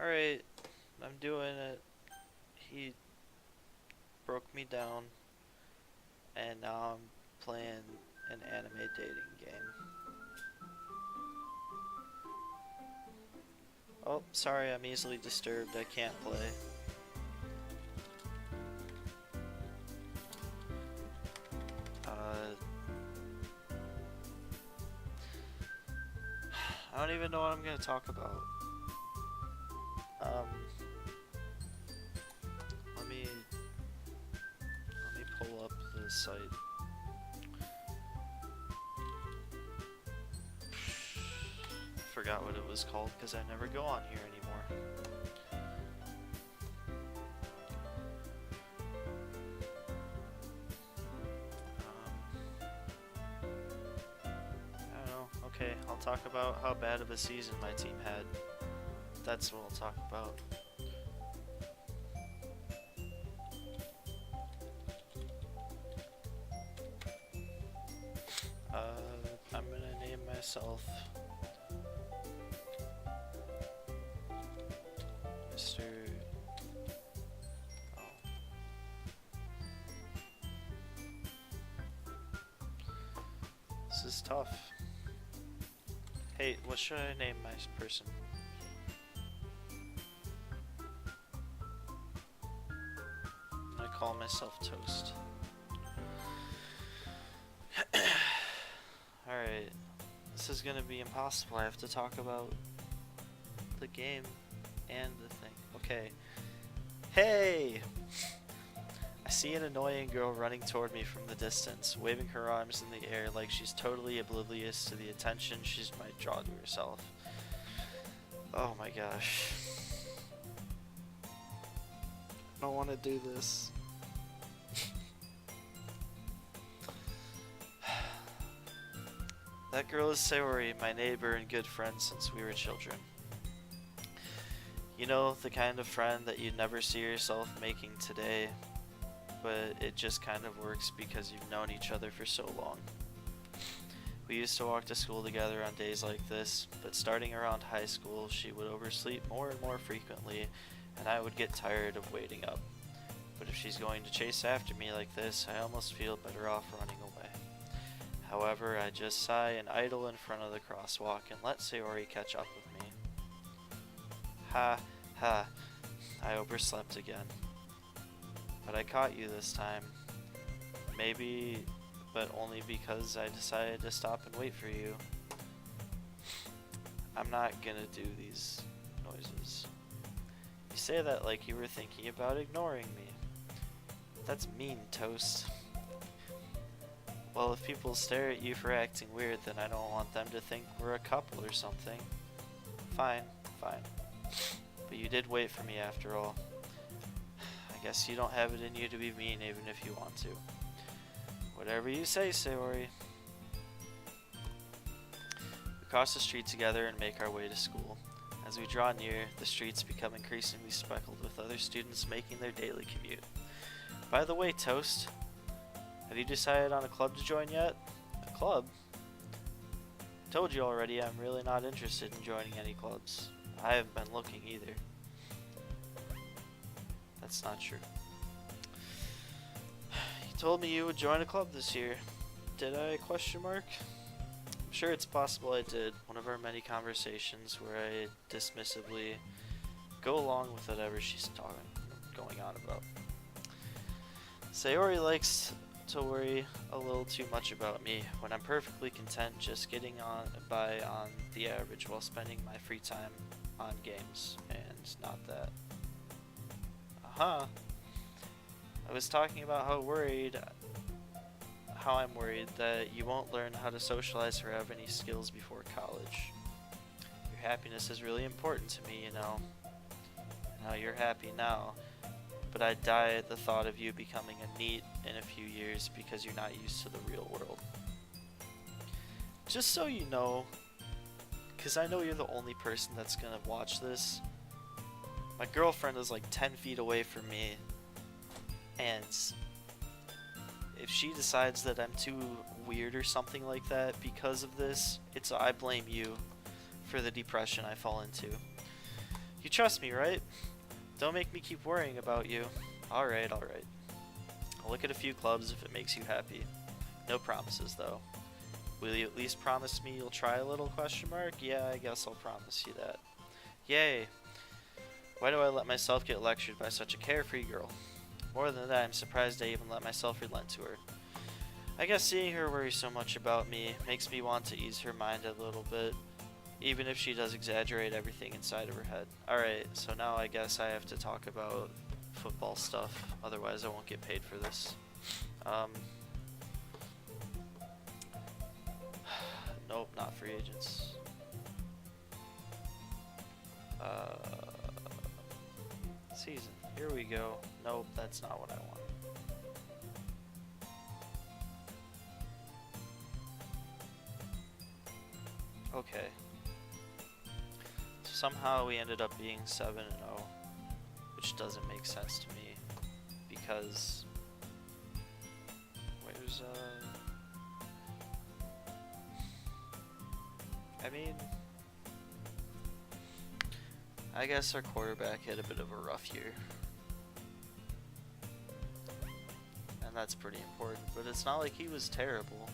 Alright, I'm doing it. He broke me down, and now I'm playing an anime dating game. Oh, sorry, I'm easily disturbed. I can't play. Uh, I don't even know what I'm gonna talk about. Um, let me pull up the site. Forgot what it was called because I never go on here anymore. I don't know. Okay, I'll talk about how bad of a season my team had. That's what I'll talk about. I'm gonna name myself Mr. Oh. This is tough. Hey, what should I name my person? I call myself Toast. Alright, this is gonna be impossible. I have to talk about the game and the thing. Okay. Hey! I see an annoying girl running toward me from the distance, waving her arms in the air like she's totally oblivious to the attention she might draw to herself. Oh my gosh. I don't want to do this. That girl is Sayori, my neighbor and good friend since we were children. You know, the kind of friend that you'd never see yourself making today, but it just kind of works because you've known each other for so long. We used to walk to school together on days like this, but starting around high school, she would oversleep more and more frequently, and I would get tired of waiting up. But if she's going to chase after me like this, I almost feel better off running away. However, I just sigh and idle in front of the crosswalk and let Sayori catch up with me. Ha, ha, I overslept again. But I caught you this time. Maybe, but only because I decided to stop and wait for you. I'm not gonna do these noises. You say that like you were thinking about ignoring me. That's mean, Toast. Well, if people stare at you for acting weird, then I don't want them to think we're a couple or something. Fine, fine. But you did wait for me after all. I guess you don't have it in you to be mean even if you want to. Whatever you say, Sayori. We cross the street together and make our way to school. As we draw near, the streets become increasingly speckled with other students making their daily commute. By the way, Toast, have you decided on a club to join yet? A club? I told you already, I'm really not interested in joining any clubs. I haven't been looking either. That's not true. You told me you would join a club this year. Did I? Question mark? I'm sure it's possible I did. One of our many conversations where I dismissively go along with whatever she's going on about. Sayori likes to worry a little too much about me when I'm perfectly content just getting by on the average while spending my free time on games, and not that. I was talking about how I'm worried that you won't learn how to socialize or have any skills before college. Your happiness is really important to me, you know. Now you're happy now, but I'd die at the thought of you becoming a NEET in a few years because you're not used to the real world. Just so you know, because I know you're the only person that's gonna watch this, my girlfriend is like 10 feet away from me, and if she decides that I'm too weird or something like that because of this, I blame you for the depression I fall into. You trust me, right? Don't make me keep worrying about you. Alright, alright. I'll look at a few clubs if it makes you happy. No promises, though. Will you at least promise me you'll try a little, question mark? Yeah, I guess I'll promise you that. Yay! Why do I let myself get lectured by such a carefree girl? More than that, I'm surprised I even let myself relent to her. I guess seeing her worry so much about me makes me want to ease her mind a little bit, even if she does exaggerate everything inside of her head. Alright, so now I guess I have to talk about football stuff, otherwise I won't get paid for this. Nope, not free agents. Season. Here we go. Nope, that's not what I want. Okay. So somehow we ended up being 7-0, which doesn't make sense to me because where's I mean, I guess our quarterback had a bit of a rough year. And that's pretty important, but it's not like he was terrible.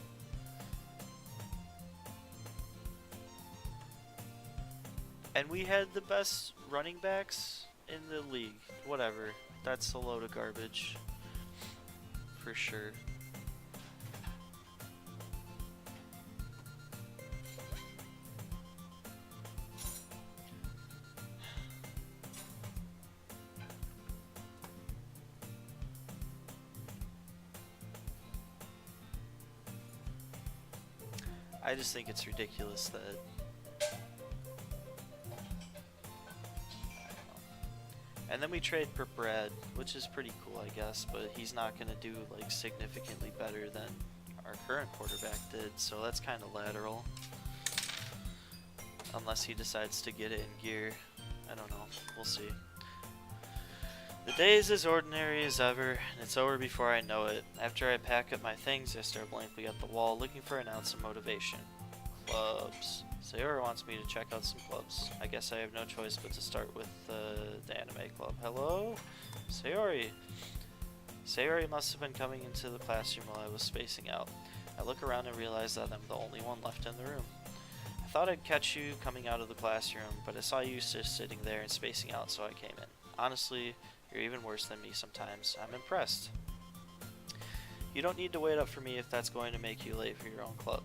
And we had the best running backs in the league. Whatever. That's a load of garbage. For sure. I just think it's ridiculous that... And then we trade for Brad, which is pretty cool, I guess, but he's not going to do like significantly better than our current quarterback did, so that's kind of lateral. Unless he decides to get it in gear. I don't know. We'll see. The day is as ordinary as ever, and it's over before I know it. After I pack up my things, I stare blankly at the wall, looking for an ounce of motivation. Clubs. Sayori wants me to check out some clubs. I guess I have no choice but to start with the anime club. Hello? Sayori. Sayori must have been coming into the classroom while I was spacing out. I look around and realize that I'm the only one left in the room. I thought I'd catch you coming out of the classroom, but I saw you just sitting there and spacing out, so I came in. Honestly, you're even worse than me sometimes. I'm impressed. You don't need to wait up for me if that's going to make you late for your own club.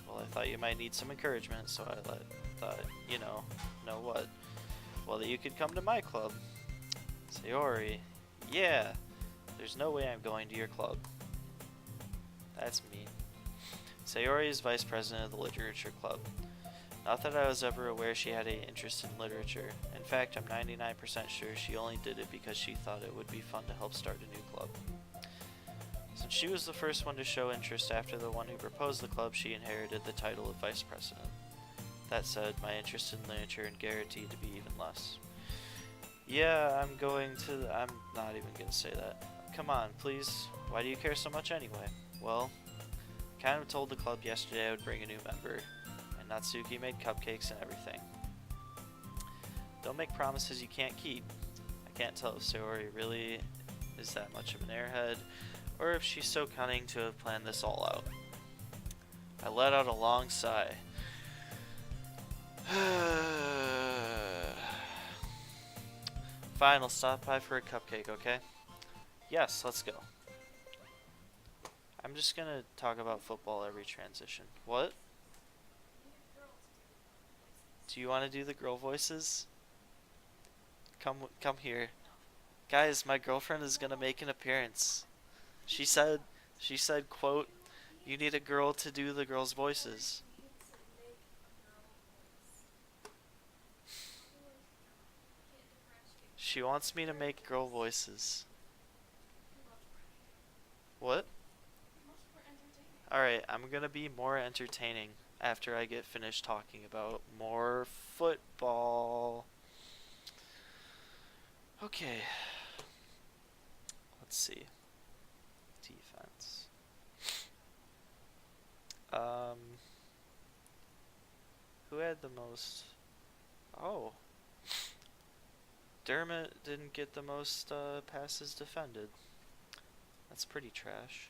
Well, I thought you might need some encouragement, so I thought, you know what? Well, that you could come to my club. Sayori, yeah. There's no way I'm going to your club. That's mean. Sayori is vice president of the literature club. Not that I was ever aware she had any interest in literature. In fact, I'm 99% sure she only did it because she thought it would be fun to help start a new club. Since she was the first one to show interest after the one who proposed the club, she inherited the title of vice president. That said, my interest in literature is guaranteed to be even less. Yeah, I'm not even going to say that. Come on, please. Why do you care so much anyway? Well, I kind of told the club yesterday I would bring a new member. Natsuki made cupcakes and everything. Don't make promises you can't keep. I can't tell if Sayori really is that much of an airhead, or if she's so cunning to have planned this all out. I let out a long sigh. Fine, I'll stop by for a cupcake, okay? Yes, let's go. I'm just gonna talk about football every transition. What? Do you want to do the girl voices? Come here. Guys, my girlfriend is gonna make an appearance. She said, quote, you need a girl to do the girls' voices. She wants me to make girl voices. What? Alright, I'm gonna be more entertaining after I get finished talking about more football. Okay. Let's see. Defense. Who had the most? Oh. Dermot didn't get the most passes defended. That's pretty trash.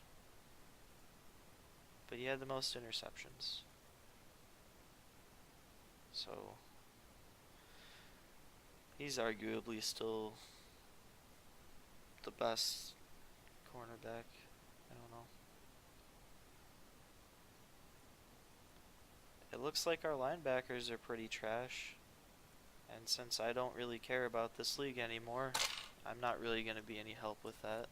But he had the most interceptions. So he's arguably still the best cornerback. I don't know. It looks like our linebackers are pretty trash. And since I don't really care about this league anymore, I'm not really going to be any help with that.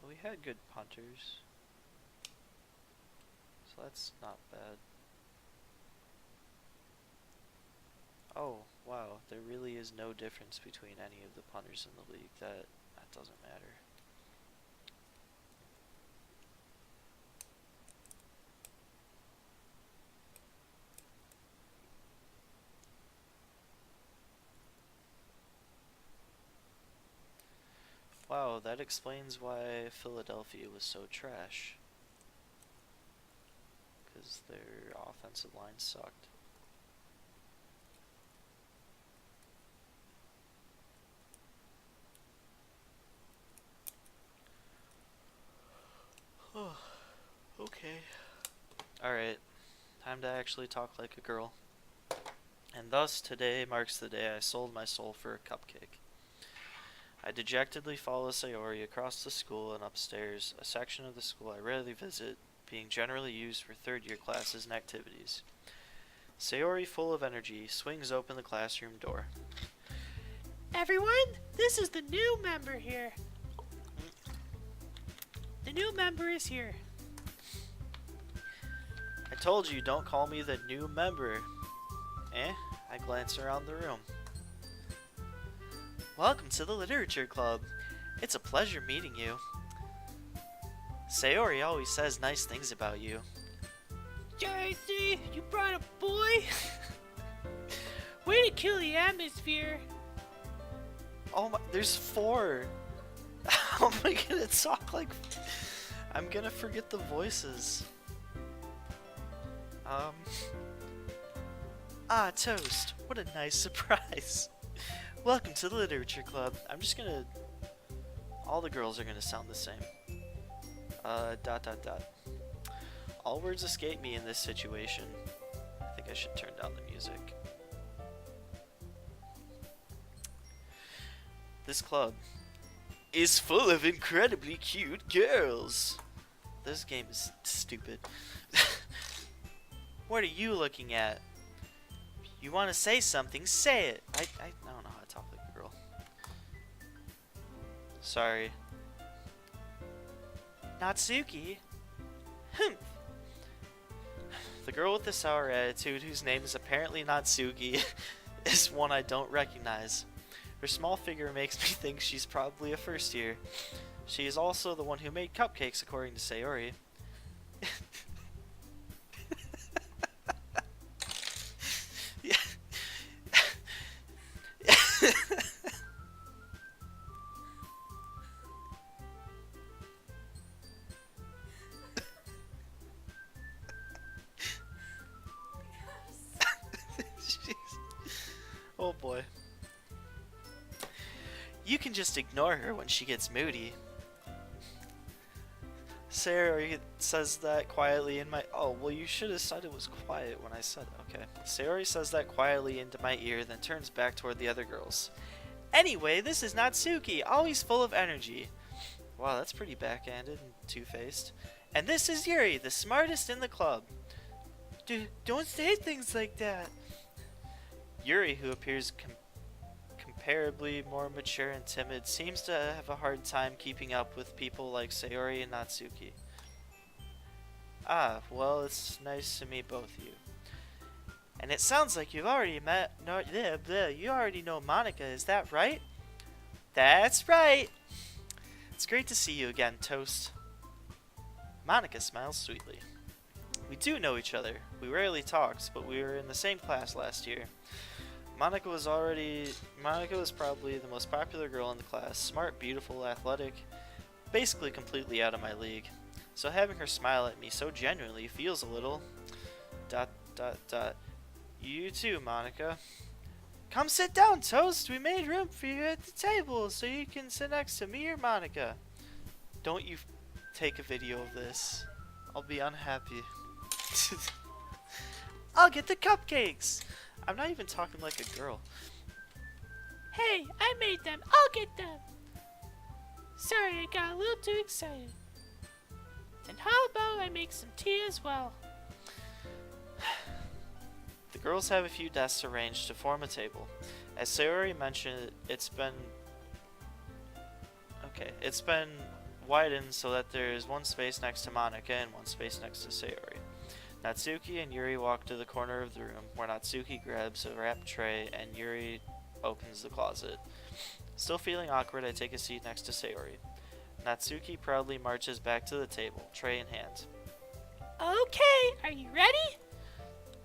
We had good punters, so that's not bad. Oh, wow, there really is no difference between any of the punters in the league. That doesn't matter. Wow, that explains why Philadelphia was so trash. Because their offensive line sucked. Oh, okay. Alright, time to actually talk like a girl. And thus, today marks the day I sold my soul for a cupcake. I dejectedly follow Sayori across the school and upstairs, a section of the school I rarely visit, being generally used for third-year classes and activities. Sayori, full of energy, swings open the classroom door. Everyone, this is the new member here. The new member is here. I told you, don't call me the new member. I glance around the room. Welcome to the Literature Club. It's a pleasure meeting you. Sayori always says nice things about you. JC, you brought a boy? Way to kill the atmosphere. Oh my, there's 4. How am I gonna talk like... I'm gonna forget the voices. Ah, Toast. What a nice surprise. Welcome to the Literature Club. I'm just gonna... All the girls are gonna sound the same. All words escape me in this situation. I think I should turn down the music. This club is full of incredibly cute girls. This game is stupid. What are you looking at? You want to say something, say it. I don't know how to talk like a girl. Sorry. Natsuki? Humph. The girl with the sour attitude, whose name is apparently Natsuki, is one I don't recognize. Her small figure makes me think she's probably a first year. She is also the one who made cupcakes, according to Sayori. Yeah. Oh boy. You can just ignore her when she gets moody. Sayori says that quietly in my... Oh, well, you should have said it was quiet when I said it. Okay. Sayori says that quietly into my ear, then turns back toward the other girls. Anyway, this is Natsuki, always full of energy. Wow, that's pretty backhanded and two-faced. And this is Yuri, the smartest in the club. Don't say things like that. Yuri, who appears comparably more mature and timid, seems to have a hard time keeping up with people like Sayori and Natsuki. Ah, well, it's nice to meet both of you. And it sounds like you've already met... No, you already know Monica, is that right? That's right! It's great to see you again, Toast. Monica smiles sweetly. We do know each other. We rarely talked, but we were in the same class last year. Monica was probably the most popular girl in the class. Smart, beautiful, athletic. basically completely out of my league. So having her smile at me so genuinely feels a little... ... You too, Monica. Come sit down, Toast. We made room for you at the table so you can sit next to me or Monica. Don't you take a video of this. I'll be unhappy. I'll get the cupcakes. I'm not even talking like a girl. Hey, I made them. I'll get them. Sorry, I got a little too excited. Then how about I make some tea as well? The girls have a few desks arranged to form a table. As Sayori mentioned, it's been widened so that there is one space next to Monica and one space next to Sayori. Natsuki and Yuri walk to the corner of the room, where Natsuki grabs a wrapped tray and Yuri opens the closet. Still feeling awkward, I take a seat next to Sayori. Natsuki proudly marches back to the table, tray in hand. Okay, are you ready?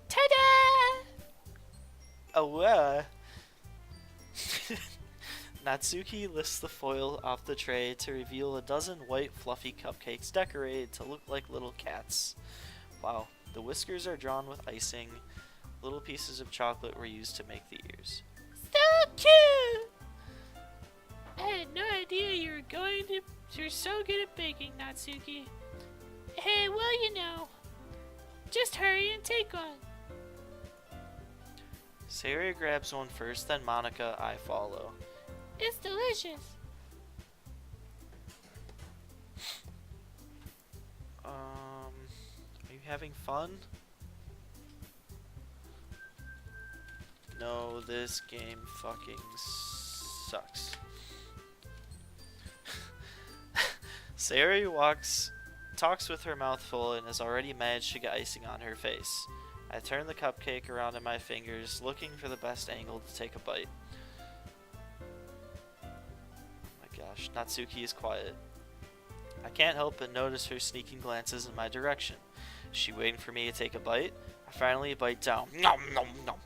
Ta-da! Oh, Natsuki lifts the foil off the tray to reveal a dozen white fluffy cupcakes decorated to look like little cats. Wow, the whiskers are drawn with icing. Little pieces of chocolate were used to make the ears. So cute! I had no idea you're so good at baking, Natsuki. Hey, well, you know, just hurry and take one. Sayori grabs one first, then Monica, I follow. It's delicious. Are you having fun? No, this game fucking sucks. Sayori talks with her mouth full and has already managed to get icing on her face. I turn the cupcake around in my fingers, looking for the best angle to take a bite. Oh my gosh, Natsuki is quiet. I can't help but notice her sneaking glances in my direction. Is she waiting for me to take a bite? I finally bite down. Nom nom nom.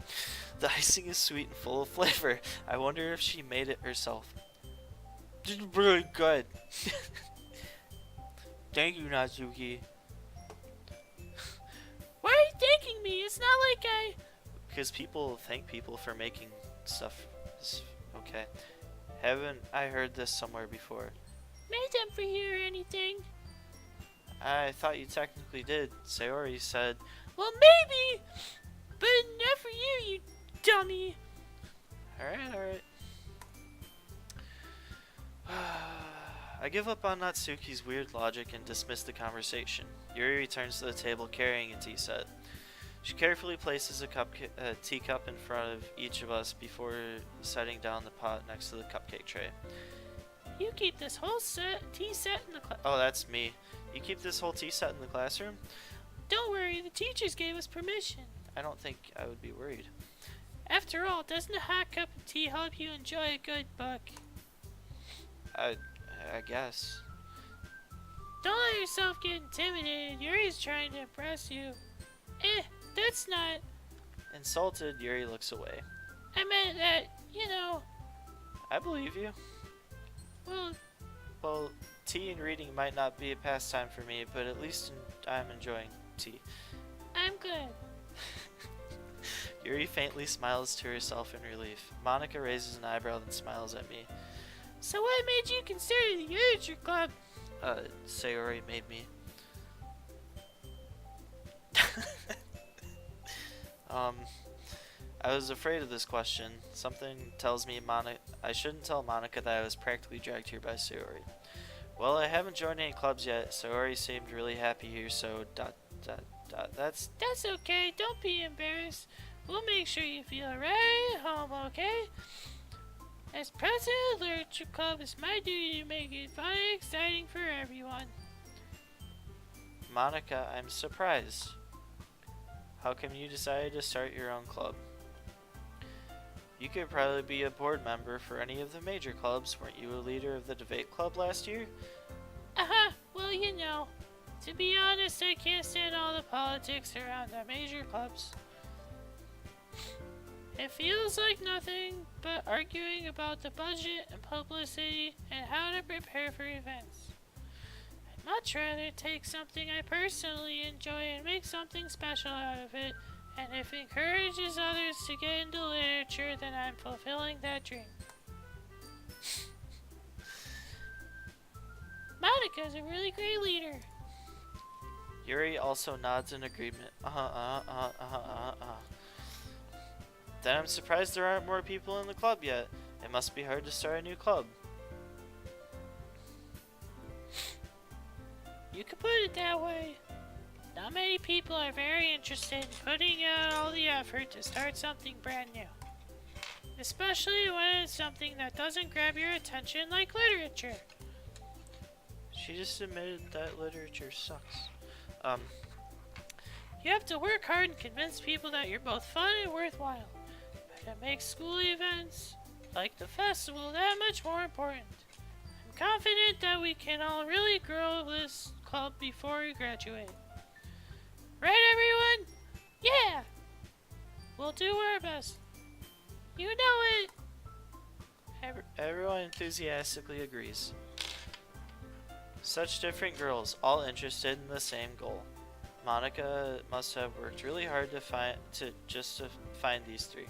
The icing is sweet and full of flavor. I wonder if she made it herself. This is really good. Thank you, Natsuki. Why are you thanking me? It's not like I... Because people thank people for making stuff. Okay. Haven't I heard this somewhere before? Made them for you or anything. I thought you technically did. Sayori said... Well, maybe, but not for you, you dummy. Alright. I give up on Natsuki's weird logic and dismiss the conversation. Yuri returns to the table carrying a tea set. She carefully places a teacup in front of each of us before setting down the pot next to the cupcake tray. You keep this whole tea set in the class. Oh, that's me. You keep this whole tea set in the classroom? Don't worry, the teachers gave us permission. I don't think I would be worried. After all, doesn't a hot cup of tea help you enjoy a good book? I guess. Don't let yourself get intimidated. Yuri's trying to impress you. That's not... Insulted, Yuri looks away. I meant that, you know... I believe you. Well, tea and reading might not be a pastime for me, but at least I'm enjoying tea. I'm good. Yuri faintly smiles to herself in relief. Monica raises an eyebrow and smiles at me. So what made you consider the literature club? Sayori made me. I was afraid of this question. Something tells me I shouldn't tell Monica that I was practically dragged here by Sayori. Well, I haven't joined any clubs yet. Sayori seemed really happy here, so ... That's okay. Don't be embarrassed. We'll make sure you feel right at home, okay? As president of the Literature Club, it's my duty to make it fun and exciting for everyone. Monica, I'm surprised. How come you decided to start your own club? You could probably be a board member for any of the major clubs. Weren't you a leader of the debate club last year? Well, you know, to be honest, I can't stand all the politics around the major clubs. It feels like nothing but arguing about the budget and publicity and how to prepare for events. much rather take something I personally enjoy and make something special out of it, and if it encourages others to get into literature, then I'm fulfilling that dream. Monica's a really great leader. Yuri also nods in agreement. Then I'm surprised there aren't more people in the club yet. It must be hard to start a new club. You could put it that way. Not many people are very interested in putting out all the effort to start something brand new. Especially when it's something that doesn't grab your attention like literature. She just admitted that literature sucks. You have to work hard and convince people that you're both fun and worthwhile. But it makes school events, like the festival, that much more important. I'm confident that we can all really grow this club before we graduate. Right, everyone? Yeah! We'll do our best. You know it! Everyone enthusiastically agrees. Such different girls, all interested in the same goal. Monica must have worked really hard to find these three.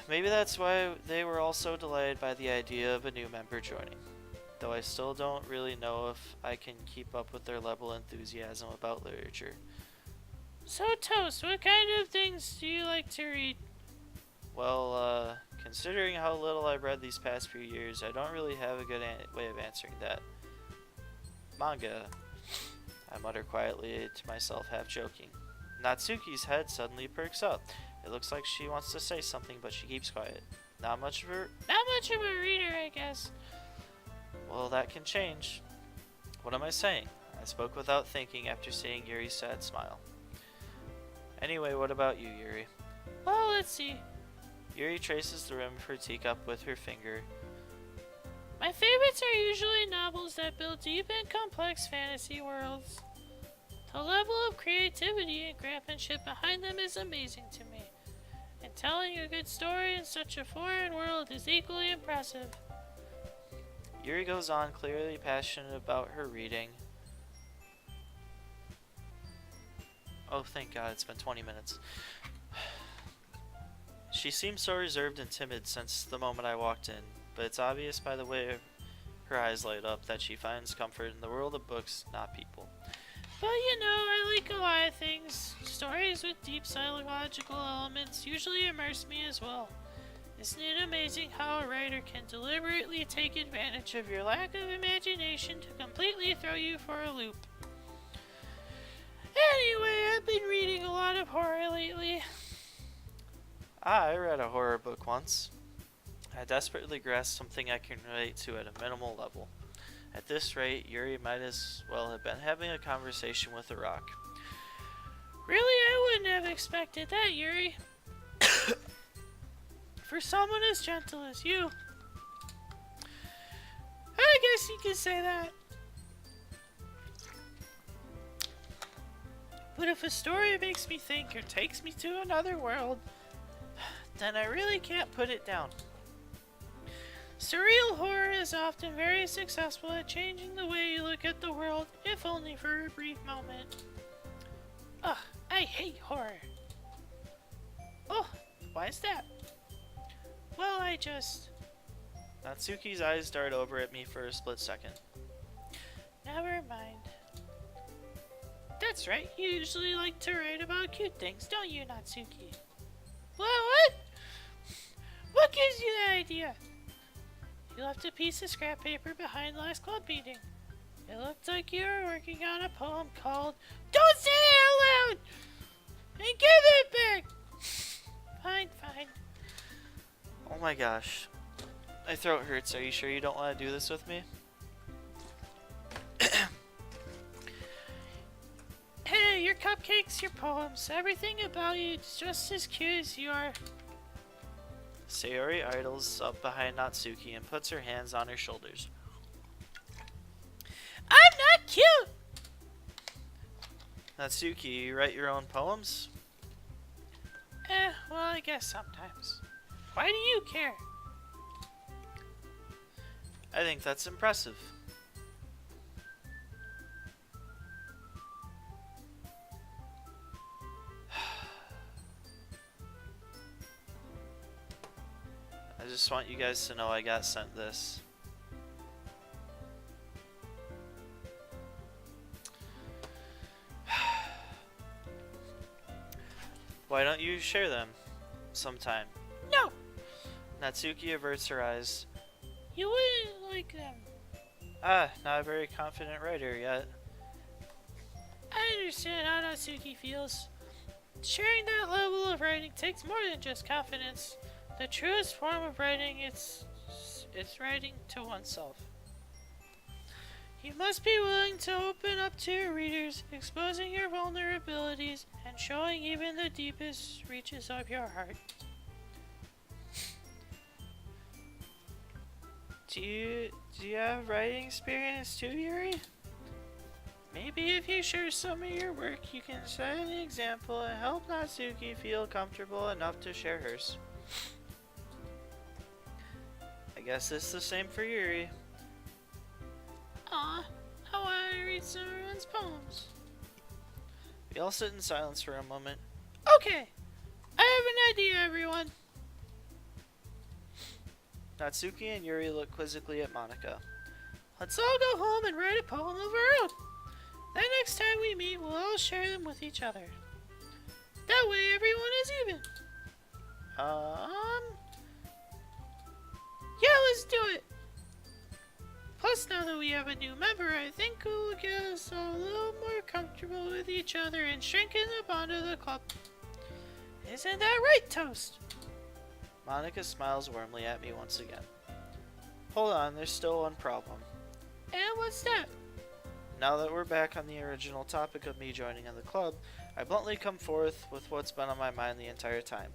Maybe that's why they were all so delighted by the idea of a new member joining. Though I still don't really know if I can keep up with their level of enthusiasm about literature. So, Toast, what kind of things do you like to read? Well, considering how little I've read these past few years, I don't really have a good way of answering that. Manga, I mutter quietly to myself, half joking. Natsuki's head suddenly perks up. It looks like she wants to say something, but she keeps quiet. Not much of a reader, I guess. Well, that can change. What am I saying? I spoke without thinking after seeing Yuri's sad smile. Anyway, what about you, Yuri? Well, let's see. Yuri traces the rim of her teacup with her finger. My favorites are usually novels that build deep and complex fantasy worlds. The level of creativity and craftsmanship behind them is amazing to me, and telling a good story in such a foreign world is equally impressive. Yuri goes on, clearly passionate about her reading. Oh, thank God, it's been 20 minutes. She seems so reserved and timid since the moment I walked in, but it's obvious by the way her eyes light up that she finds comfort in the world of books, not people. But you know, I like a lot of things. Stories with deep psychological elements usually immerse me as well. Isn't it amazing how a writer can deliberately take advantage of your lack of imagination to completely throw you for a loop? Anyway, I've been reading a lot of horror lately. I read a horror book once. I desperately grasped something I can relate to at a minimal level. At this rate, Yuri might as well have been having a conversation with a rock. Really, I wouldn't have expected that, Yuri. For someone as gentle as you. I guess you could say that. But if a story makes me think or takes me to another world, then I really can't put it down. Surreal horror is often very successful at changing the way you look at the world, if only for a brief moment. Ugh, I hate horror. Oh, why is that? Well, Natsuki's eyes dart over at me for a split second. Never mind. That's right, you usually like to write about cute things, don't you, Natsuki? What? What gives you that idea? You left a piece of scrap paper behind last club meeting. It looked like you were working on a poem called Don't Say It Out Loud! And give it back! Fine. Oh my gosh. My throat hurts. Are you sure you don't want to do this with me? Hey, your cupcakes, your poems, everything about you is just as cute as you are. Sayori idles up behind Natsuki and puts her hands on her shoulders. I'm not cute! Natsuki, you write your own poems? Well, I guess sometimes. Why do you care? I think that's impressive. just want you guys to know I got sent this. Why don't you share them sometime? No, Natsuki averts her eyes. you wouldn't like them. Ah, not a very confident writer yet. I understand how Natsuki feels. Sharing that level of writing takes more than just confidence. The truest form of writing it's writing to oneself. You must be willing to open up to your readers, exposing your vulnerabilities and showing even the deepest reaches of your heart. Do you have writing experience too, Yuri? Maybe if you share some of your work, you can set an example and help Natsuki feel comfortable enough to share hers. I guess it's the same for Yuri. Aw, I want to read some of everyone's poems. We all sit in silence for a moment. Okay, I have an idea, everyone. Natsuki and Yuri look quizzically at Monika. Let's all go home and write a poem of our own. Then next time we meet, we'll all share them with each other. That way everyone is even. Yeah, let's do it. Plus, now that we have a new member, I think it will get us all a little more comfortable with each other and strengthen the bond of the club. Isn't that right, Toast? Monika smiles warmly at me once again. Hold on, there's still one problem. And what's that? Now that we're back on the original topic of me joining in the club, I bluntly come forth with what's been on my mind the entire time.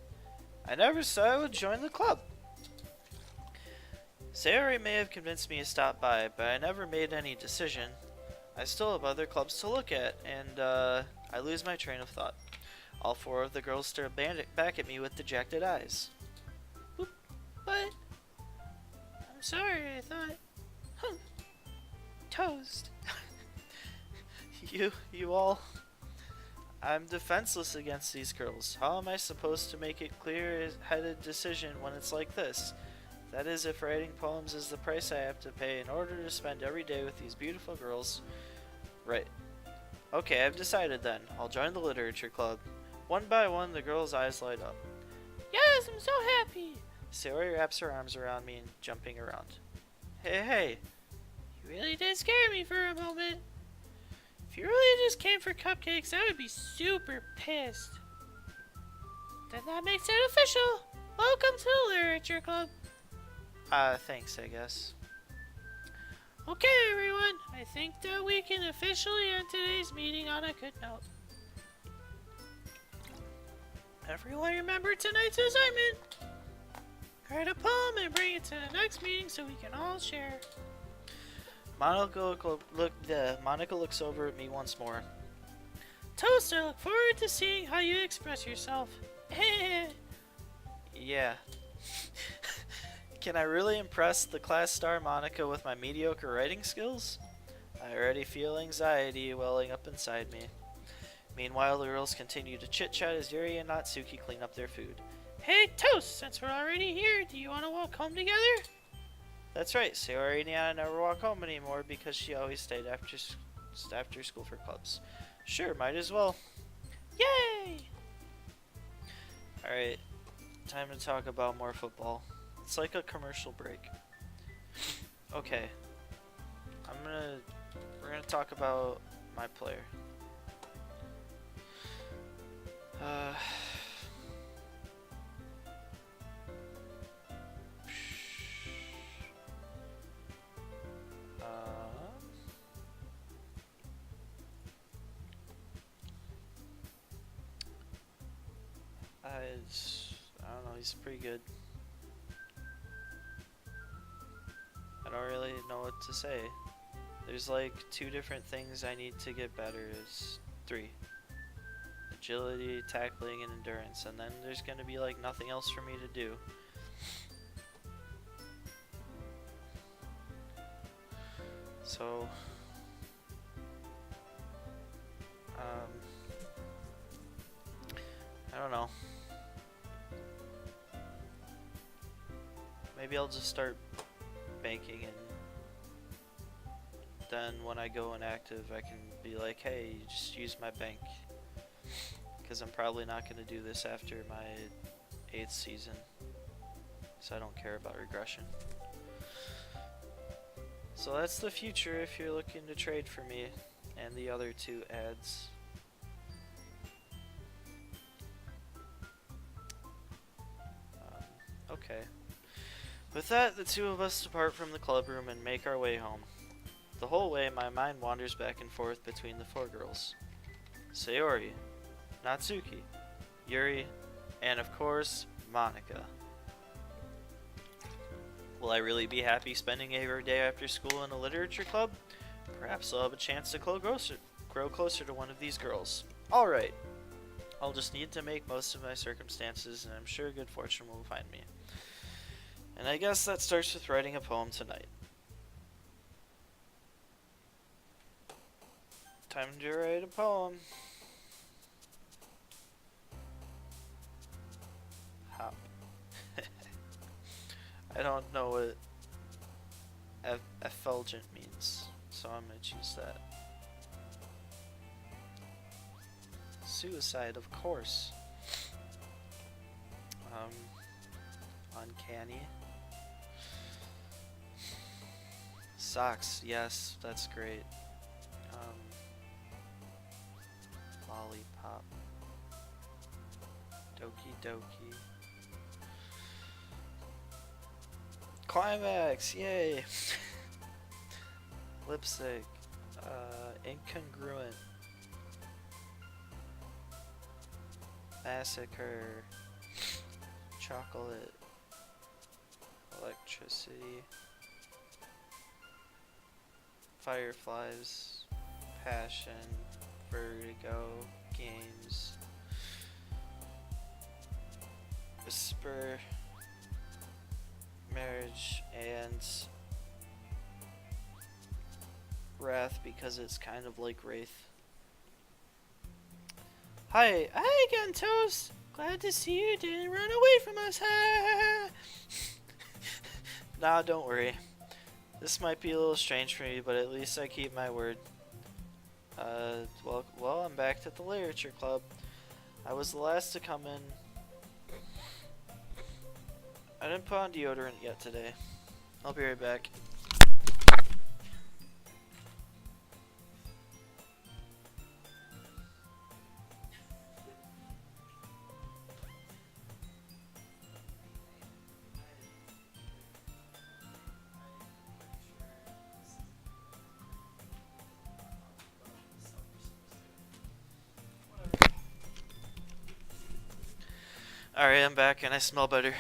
I never said I would join the club. Sayori may have convinced me to stop by, but I never made any decision. I still have other clubs to look at, and I lose my train of thought. All four of the girls stare back at me with dejected eyes. But I'm sorry, I thought. Toast. You all... I'm defenseless against these girls. How am I supposed to make it clear-headed decision when it's like this? That is, if writing poems is the price I have to pay in order to spend every day with these beautiful girls. Right. Okay, I've decided then. I'll join the literature club. One by one, the girls' eyes light up. Yes, I'm so happy. Sayori wraps her arms around me and jumping around. Hey. You really did scare me for a moment. If you really just came for cupcakes, I would be super pissed. Then that makes it official. Welcome to the literature club. Thanks, I guess. Okay, everyone. I think that we can officially end today's meeting on a good note. Everyone remember tonight's assignment. Write a poem and bring it to the next meeting so we can all share. Monika looks over at me once more. Toast, I look forward to seeing how you express yourself. Yeah. Can I really impress the class star Monika with my mediocre writing skills? I already feel anxiety welling up inside me. Meanwhile, the girls continue to chit-chat as Yuri and Natsuki clean up their food. Hey, Toast, since we're already here, do you want to walk home together? That's right, Sayori and I never walk home anymore because she always stayed after school for clubs. Sure, might as well. Yay! Alright, time to talk about more football. It's like a commercial break. Okay. We're gonna talk about my player. I don't know, he's pretty good. I don't really know what to say. There's like 2 different things I need to get better. It's 3. Agility, tackling, and endurance. And then there's gonna be like nothing else for me to do. So... I don't know. Maybe I'll just start banking, and then when I go inactive I can be like, hey, just use my bank. Because I'm probably not going to do this after my 8th season. So I don't care about regression. So that's the future if you're looking to trade for me and the other 2 ads. Okay. With that, the 2 of us depart from the club room and make our way home. The whole way, my mind wanders back and forth between the 4 girls. Sayori, Natsuki, Yuri, and of course, Monika. Will I really be happy spending every day after school in a literature club? Perhaps I'll have a chance to grow closer to one of these girls. Alright. I'll just need to make most of my circumstances, and I'm sure good fortune will find me. And I guess that starts with writing a poem tonight. Time to write a poem. Hop. I don't know what effulgent means, so I'm gonna choose that. Suicide, of course. Uncanny. Socks, yes, that's great. Lollipop. Doki Doki. Climax, yay! Lipstick. Incongruent. Massacre. Chocolate. Electricity. Fireflies. Passion. Vertigo. Games. Whisper. Marriage. And Wrath, because it's kind of like Wraith. Hi again, Toast. Glad to see you didn't run away from us. Nah, don't worry. This might be a little strange for me, but at least I keep my word. Well, I'm back at the literature club. I was the last to come in. I didn't put on deodorant yet today. I'll be right back. Alright, I'm back and I smell better.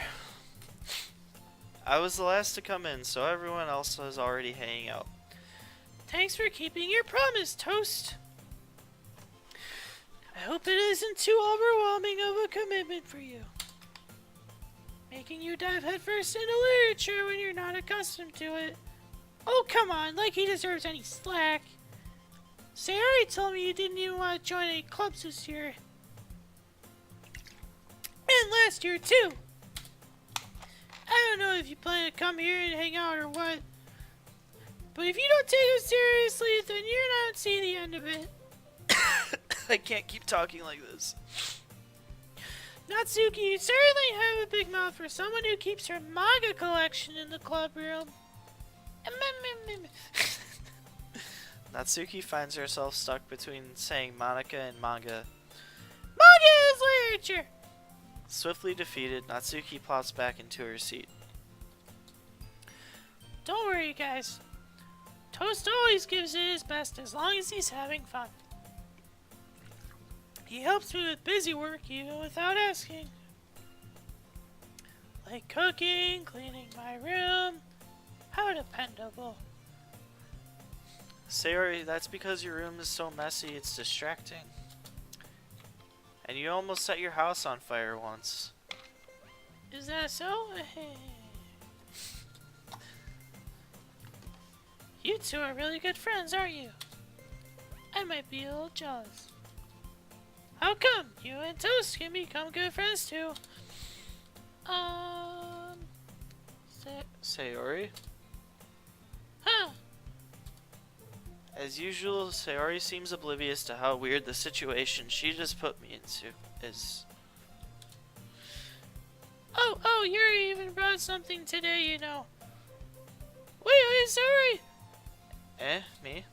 I was the last to come in, so everyone else was already hanging out. Thanks for keeping your promise, Toast. I hope it isn't too overwhelming of a commitment for you. Making you dive headfirst into literature when you're not accustomed to it. Oh, come on, like he deserves any slack. Sayori told me you didn't even want to join any clubs this year. And last year, too. I don't know if you plan to come here and hang out or what. But if you don't take it seriously, then you're not seeing the end of it. I can't keep talking like this. Natsuki, you certainly have a big mouth for someone who keeps her manga collection in the club room. Natsuki finds herself stuck between saying Monika and manga. Manga is literature! Swiftly defeated, Natsuki plops back into her seat. Don't worry, guys. Toast always gives it his best as long as he's having fun. He helps me with busy work even without asking. Like cooking, cleaning my room. How dependable. Sayori, that's because your room is so messy it's distracting. And you almost set your house on fire once. Is that so? You two are really good friends, aren't you? I might be a little jealous. How come? You and Toast can become good friends too. Sayori? Huh? As usual, Sayori seems oblivious to how weird the situation she just put me into is. Oh, Yuri even brought something today, you know. Wait, sorry. Me?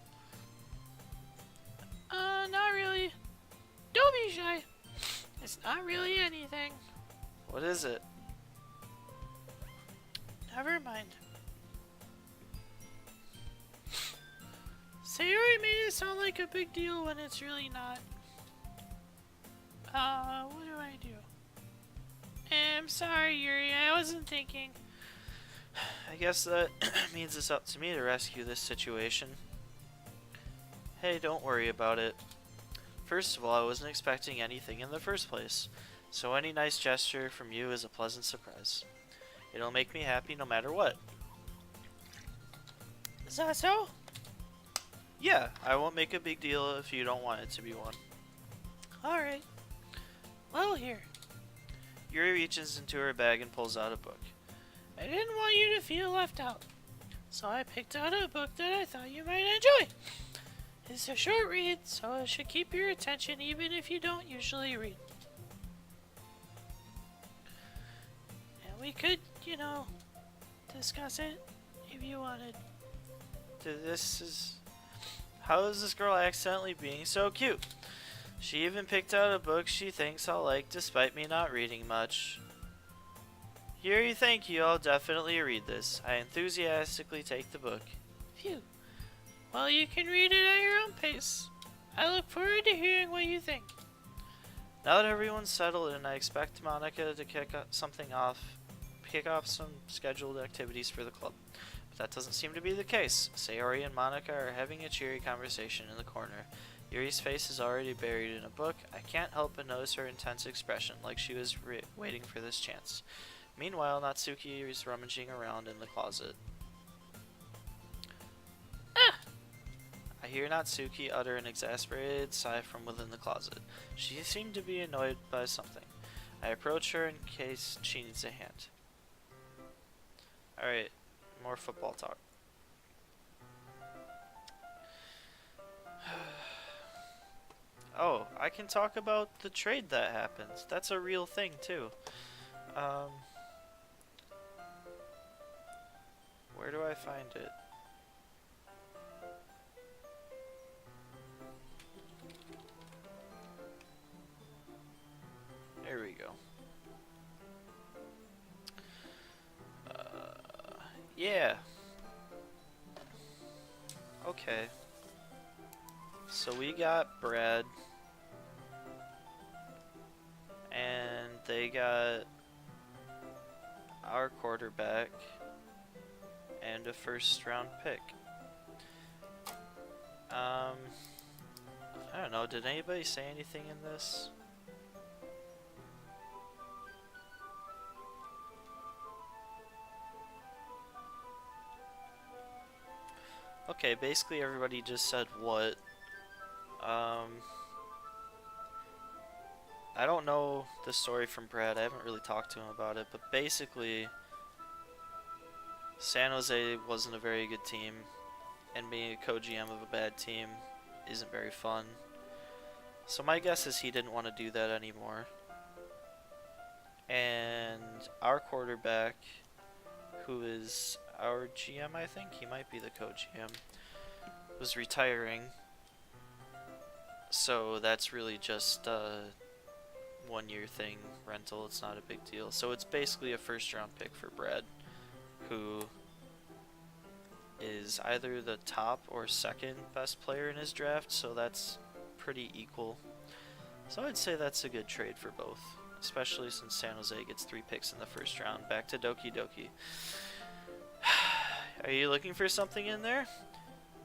Not really. Don't be shy. It's not really anything. What is it? Never mind. Sayori made it sound like a big deal when it's really not. What do I do? I'm sorry, Yuri. I wasn't thinking. I guess that means it's up to me to rescue this situation. Hey, don't worry about it. First of all, I wasn't expecting anything in the first place, so any nice gesture from you is a pleasant surprise. It'll make me happy no matter what. Is that so? Yeah, I won't make a big deal if you don't want it to be one. Alright. Well, here. Yuri reaches into her bag and pulls out a book. I didn't want you to feel left out, so I picked out a book that I thought you might enjoy. It's a short read, so it should keep your attention even if you don't usually read. And we could, discuss it if you wanted. How is this girl accidentally being so cute? She even picked out a book she thinks I'll like despite me not reading much. Yuri, thank you. I'll definitely read this. I enthusiastically take the book. Phew. Well, you can read it at your own pace. I look forward to hearing what you think. Now that everyone's settled in, I expect Monica to kick off some scheduled activities for the club. But that doesn't seem to be the case. Sayori and Monica are having a cheery conversation in the corner. Yuri's face is already buried in a book. I can't help but notice her intense expression, like she was waiting for this chance. Meanwhile, Natsuki is rummaging around in the closet. Ah! I hear Natsuki utter an exasperated sigh from within the closet. She seemed to be annoyed by something. I approach her in case she needs a hand. Alright, more football talk. Oh, I can talk about the trade that happened. That's a real thing, too. Where do I find it? There we go. Yeah. Okay. So we got Brad. And they got our quarterback and a first round pick. I don't know, did anybody say anything in this? Okay, basically everybody just said what. I don't know the story from Brad, I haven't really talked to him about it, but basically San Jose wasn't a very good team, and being a co-GM of a bad team isn't very fun. So my guess is he didn't want to do that anymore. And our quarterback, who is our GM, I think, he might be the co-GM, was retiring. So that's really just a one-year thing, rental, it's not a big deal. So it's basically a first-round pick for Brad, who is either the top or second best player in his draft, so that's pretty equal. So I'd say that's a good trade for both, especially since San Jose gets 3 picks in the first round. Back to Doki Doki. Are you looking for something in there?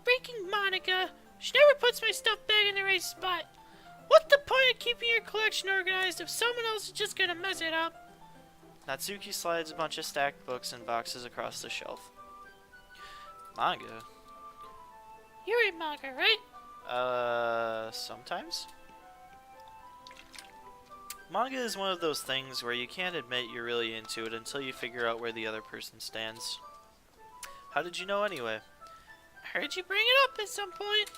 Freaking Monica! She never puts my stuff back in the right spot. What's the point of keeping your collection organized if someone else is just gonna mess it up? Natsuki slides a bunch of stacked books and boxes across the shelf. Manga? You read manga, right? Sometimes? Manga is one of those things where you can't admit you're really into it until you figure out where the other person stands. How did you know anyway? I heard you bring it up at some point.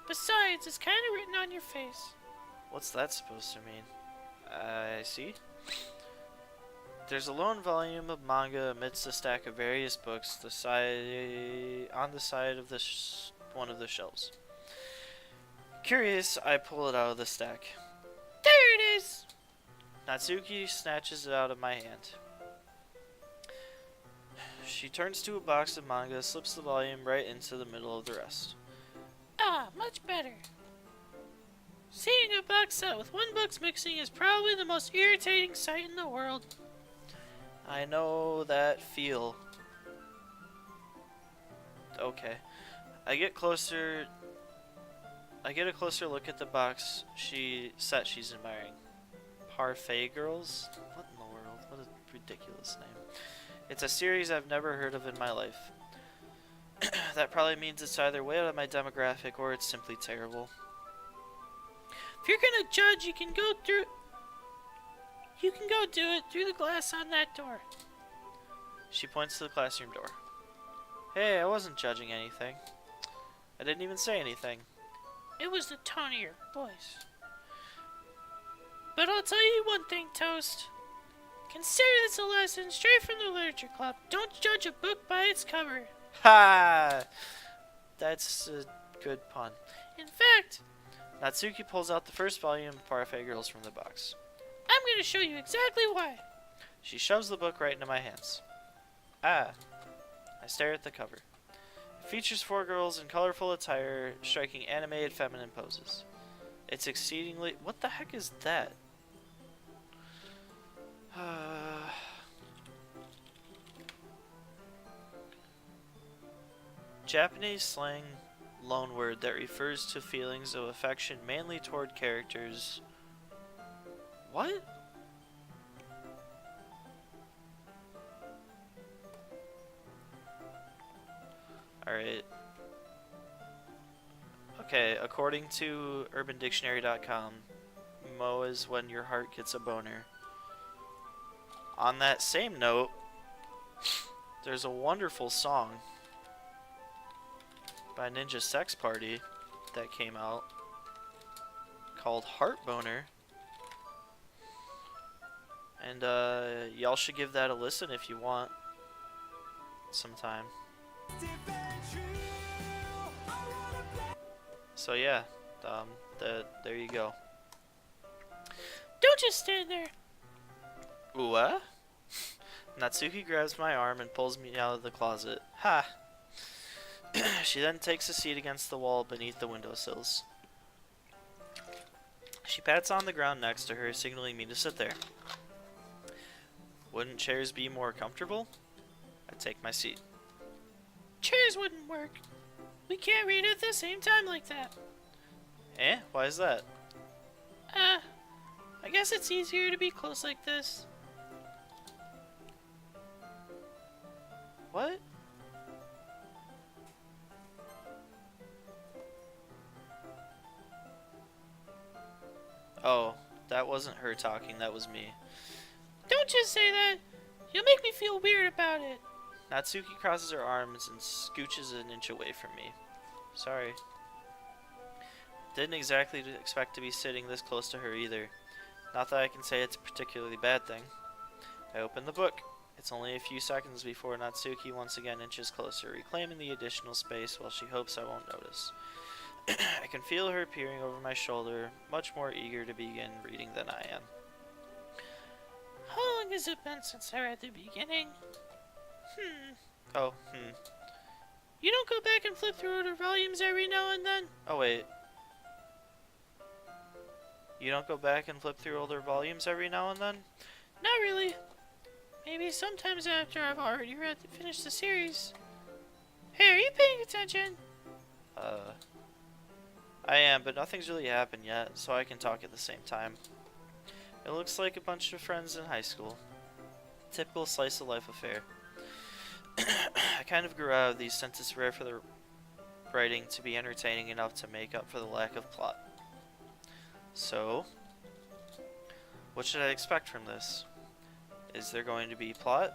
Besides, it's kind of written on your face. What's that supposed to mean? I see. There's a lone volume of manga amidst a stack of various books on the side of one of the shelves. Curious, I pull it out of the stack. There it is! Natsuki snatches it out of my hand. She turns to a box of manga, slips the volume right into the middle of the rest. Ah, much better. Seeing a box set with one book's mixing is probably the most irritating sight in the world. I know that feel. Okay. I get a closer look at the box she's admiring. Parfait Girls? What in the world? What a ridiculous name. It's a series I've never heard of in my life. That probably means it's either way out of my demographic or it's simply terrible. If you're gonna judge, you can go do it through the glass on that door. She points to the classroom door. Hey, I wasn't judging anything. I didn't even say anything. It was the tone of your voice. But I'll tell you one thing, Toast. Consider this a lesson straight from the literature club. Don't judge a book by its cover. Ha! That's a good pun. In fact, Natsuki pulls out the first volume of Parfait Girls from the box. I'm going to show you exactly why. She shoves the book right into my hands. Ah. I stare at the cover. It features 4 girls in colorful attire, striking animated feminine poses. It's exceedingly... What the heck is that? Japanese slang loanword that refers to feelings of affection mainly toward characters. What? Alright. Okay, according to UrbanDictionary.com, Mo is when your heart gets a boner. On that same note, there's a wonderful song by Ninja Sex Party that came out called Heart Boner. And y'all should give that a listen if you want sometime. So yeah, there you go. Don't just stand there. What? Natsuki grabs my arm and pulls me out of the closet. Ha! She then takes a seat against the wall beneath the windowsills. She pats on the ground next to her, signaling me to sit there. Wouldn't chairs be more comfortable? I take my seat. Chairs wouldn't work. We can't read at the same time like that. Eh? Why is that? I guess it's easier to be close like this. What? Oh, that wasn't her talking, that was me. Don't just say that. You'll make me feel weird about it. Natsuki crosses her arms and scooches an inch away from me. Sorry. Didn't exactly expect to be sitting this close to her either. Not that I can say it's a particularly bad thing. I open the book. It's only a few seconds before Natsuki once again inches closer, reclaiming the additional space while she hopes I won't notice. I can feel her peering over my shoulder, much more eager to begin reading than I am. How long has it been since I read the beginning? You don't go back and flip through older volumes every now and then? Oh wait. You don't go back and flip through older volumes every now and then? Not really. Maybe sometimes after I've already finished the series. Hey, are you paying attention? I am, but nothing's really happened yet, so I can talk at the same time. It looks like a bunch of friends in high school. Typical slice of life affair. I kind of grew out of these since it's rare for the writing to be entertaining enough to make up for the lack of plot. So, What should I expect from this? Is there going to be plot?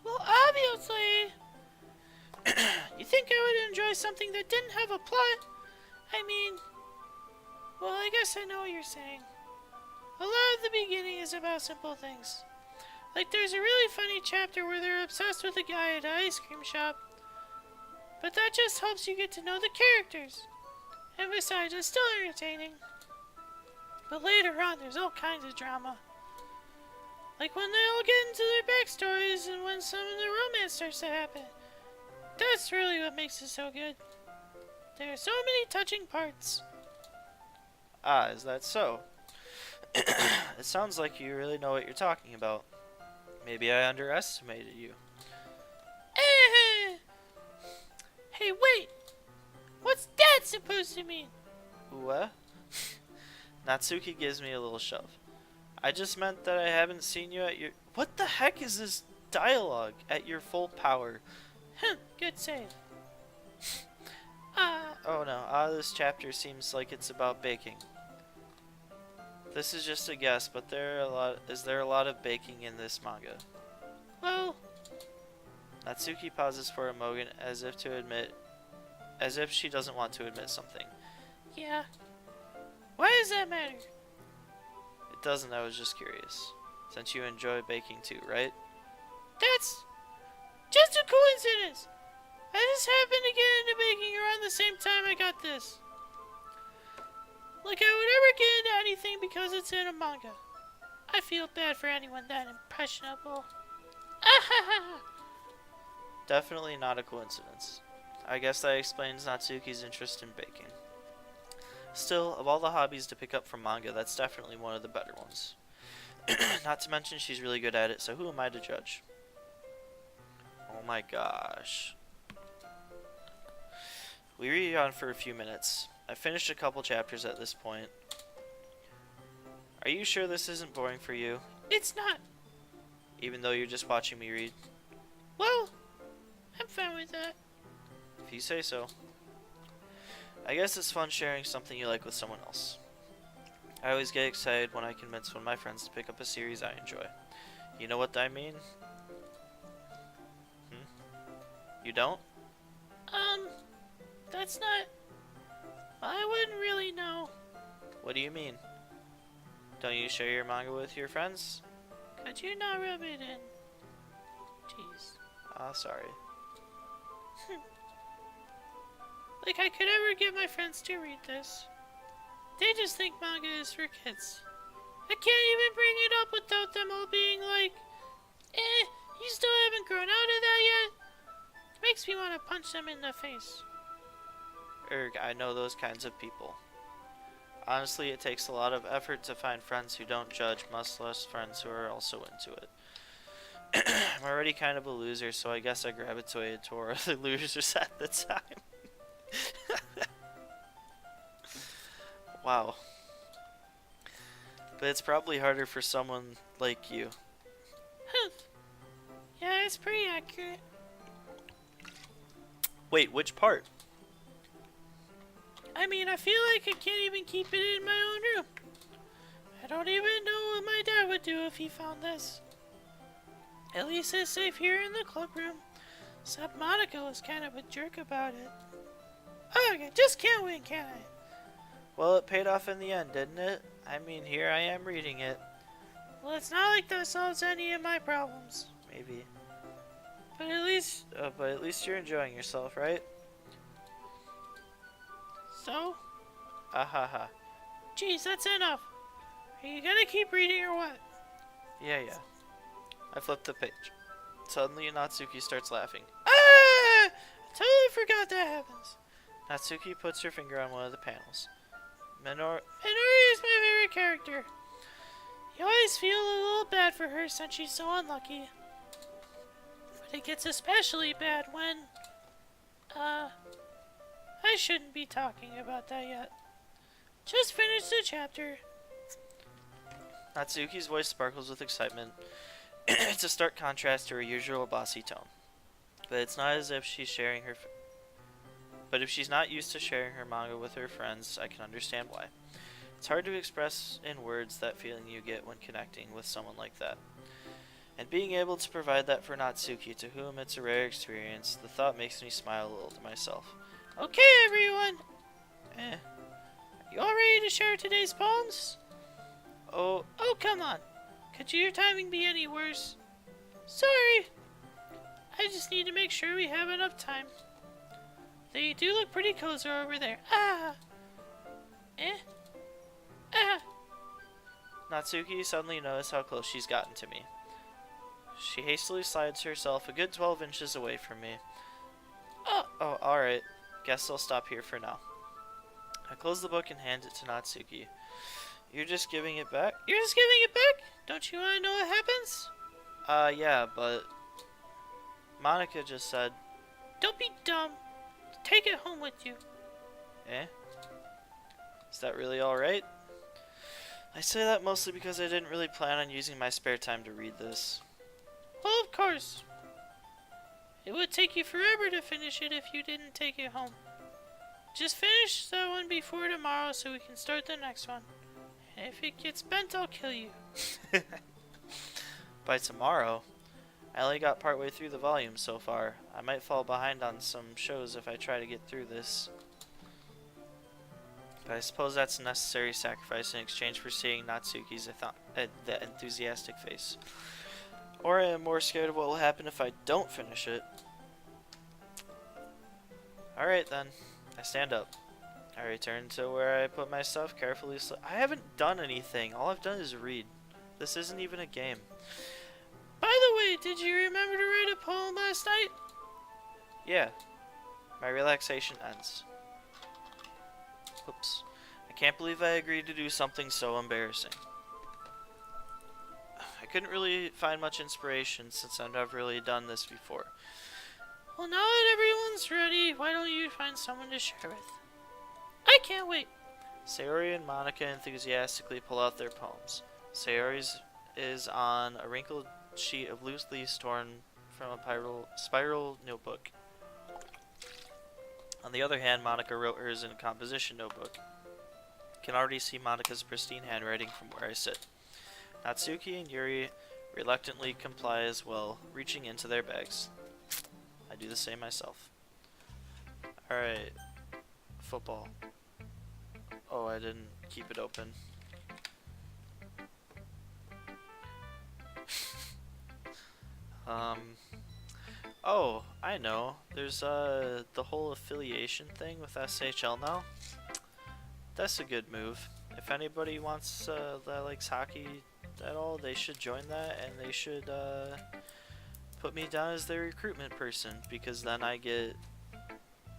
Well, obviously. You think I would enjoy something that didn't have a plot? I mean, well, I guess I know what you're saying. A lot of the beginning is about simple things. Like there's a really funny chapter where they're obsessed with a guy at an ice cream shop. But that just helps you get to know the characters. And besides, it's still entertaining. But later on, there's all kinds of drama. Like when they all get into their backstories and when some of the romance starts to happen. That's really what makes it so good. There are so many touching parts. Ah, is that so? It sounds like you really know what you're talking about. Maybe I underestimated you. Hey, wait! What's that supposed to mean? What? Natsuki gives me a little shove. I just meant that I haven't seen you at your... What the heck is this dialogue? At your full power. Good save. Oh no, this chapter seems like it's about baking. This is just a guess, but is there a lot of baking in this manga? Well... Natsuki pauses for a moment as if she doesn't want to admit something. Yeah. Why does that matter? It doesn't, I was just curious. Since you enjoy baking too, right? That's just a coincidence. I just happened to get into baking around the same time I got this. Like I would ever get into anything because it's in a manga. I feel bad for anyone that impressionable. Definitely not a coincidence. I guess that explains Natsuki's interest in baking. Still, of all the hobbies to pick up from manga, that's definitely one of the better ones. Not to mention she's really good at it, so who am I to judge? Oh my gosh. We read on for a few minutes. I finished a couple chapters at this point. Are you sure this isn't boring for you? It's not. Even though you're just watching me read? Well, I'm fine with that. If you say so. I guess it's fun sharing something you like with someone else. I always get excited when I convince one of my friends to pick up a series I enjoy. You know what I mean? You don't? That's not... I wouldn't really know. What do you mean? Don't you share your manga with your friends? Could you not rub it in? Jeez. Sorry. Like I could ever get my friends to read this. They just think manga is for kids. I can't even bring it up without them all being like, you still haven't grown out of that yet? It makes me want to punch them in the face. I know those kinds of people. Honestly, it takes a lot of effort to find friends who don't judge, much less friends who are also into it. I'm already kind of a loser, so I guess I gravitated toward the losers at the time. Wow. But it's probably harder for someone like you. Yeah, it's pretty accurate. Wait, which part? I mean, I feel like I can't even keep it in my own room. I don't even know what my dad would do if he found this. At least it's safe here in the club room. Except Monica was kind of a jerk about it. Okay, just can't win, can I? Well, it paid off in the end, didn't it? I mean, here I am reading it. Well, it's not like that solves any of my problems. Maybe. But at least... But at least you're enjoying yourself, right? So? Ha. Jeez, that's enough. Are you gonna keep reading or what? Yeah. I flipped the page. Suddenly, Natsuki starts laughing. Ah! I totally forgot that happens. Natsuki puts her finger on one of the panels. Minori is my favorite character. You always feel a little bad for her since she's so unlucky. But it gets especially bad when... I shouldn't be talking about that yet. Just finished the chapter. Natsuki's voice sparkles with excitement. It's a stark contrast to her usual bossy tone. But it's not as if she's sharing her... But if she's not used to sharing her manga with her friends, I can understand why. It's hard to express in words that feeling you get when connecting with someone like that. And being able to provide that for Natsuki, to whom it's a rare experience, the thought makes me smile a little to myself. Okay, everyone. You all ready to share today's poems? Oh, Come on. Could your timing be any worse? Sorry. I just need to make sure we have enough time. They do look pretty cozy over there. Natsuki suddenly noticed how close she's gotten to me. She hastily slides herself a good 12 inches away from me. Oh, alright. Guess I'll stop here for now. I close the book and hand it to Natsuki. You're just giving it back? You're just giving it back? Don't you want to know what happens? Yeah, but Monica just said... Don't be dumb. Take it home with you. Is that really alright? I say that mostly because I didn't really plan on using my spare time to read this. Well, of course. It would take you forever to finish it if you didn't take it home. Just finish that one before tomorrow so we can start the next one. And if it gets bent, I'll kill you. By tomorrow? I only got partway through the volume so far. I might fall behind on some shows if I try to get through this. But I suppose that's a necessary sacrifice in exchange for seeing Natsuki's the enthusiastic face. Or I am more scared of what will happen if I don't finish it. Alright then. I stand up. I return to where I put my stuff, carefully I haven't done anything. All I've done is read. This isn't even a game. By the way, did you remember to write a poem last night? Yeah. My relaxation ends. Oops. I can't believe I agreed to do something so embarrassing. I couldn't really find much inspiration since I've never really done this before. Well, now that everyone's ready, why don't you find someone to share with? I can't wait. Sayori and Monica enthusiastically pull out their poems. Sayori's is on a wrinkled sheet of loose leaves torn from a spiral notebook. On the other hand, Monica wrote hers in a composition notebook. I can already see Monica's pristine handwriting from where I sit. Natsuki and Yuri reluctantly comply as well, reaching into their bags. I do the same myself. Alright. Football. Oh, I didn't keep it open. Oh, I know. There's the whole affiliation thing with SHL now. That's a good move. If anybody wants that likes hockey at all, they should join that, and they should put me down as their recruitment person, because then I get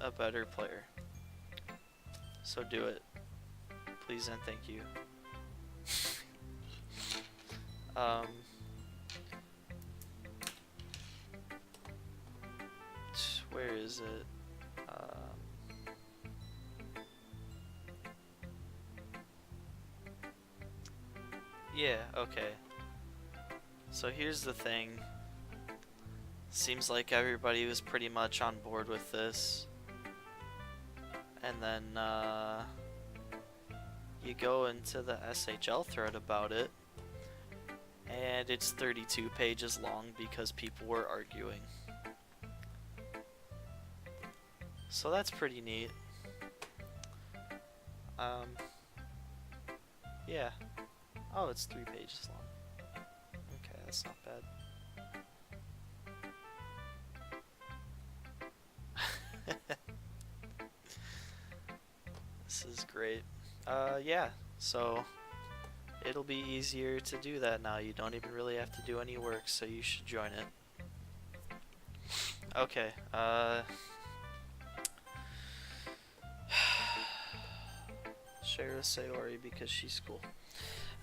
a better player. So do it. Please and thank you. Where is it? Yeah, okay. So here's the thing. Seems like everybody was pretty much on board with this. And then, you go into the SHL thread about it, and it's 32 pages long because people were arguing. So that's pretty neat. Yeah. Oh, it's 3 pages long. Okay, that's not bad. This is great. Yeah, so it'll be easier to do that now. You don't even really have to do any work, so you should join it. Okay, share with Sayori because she's cool.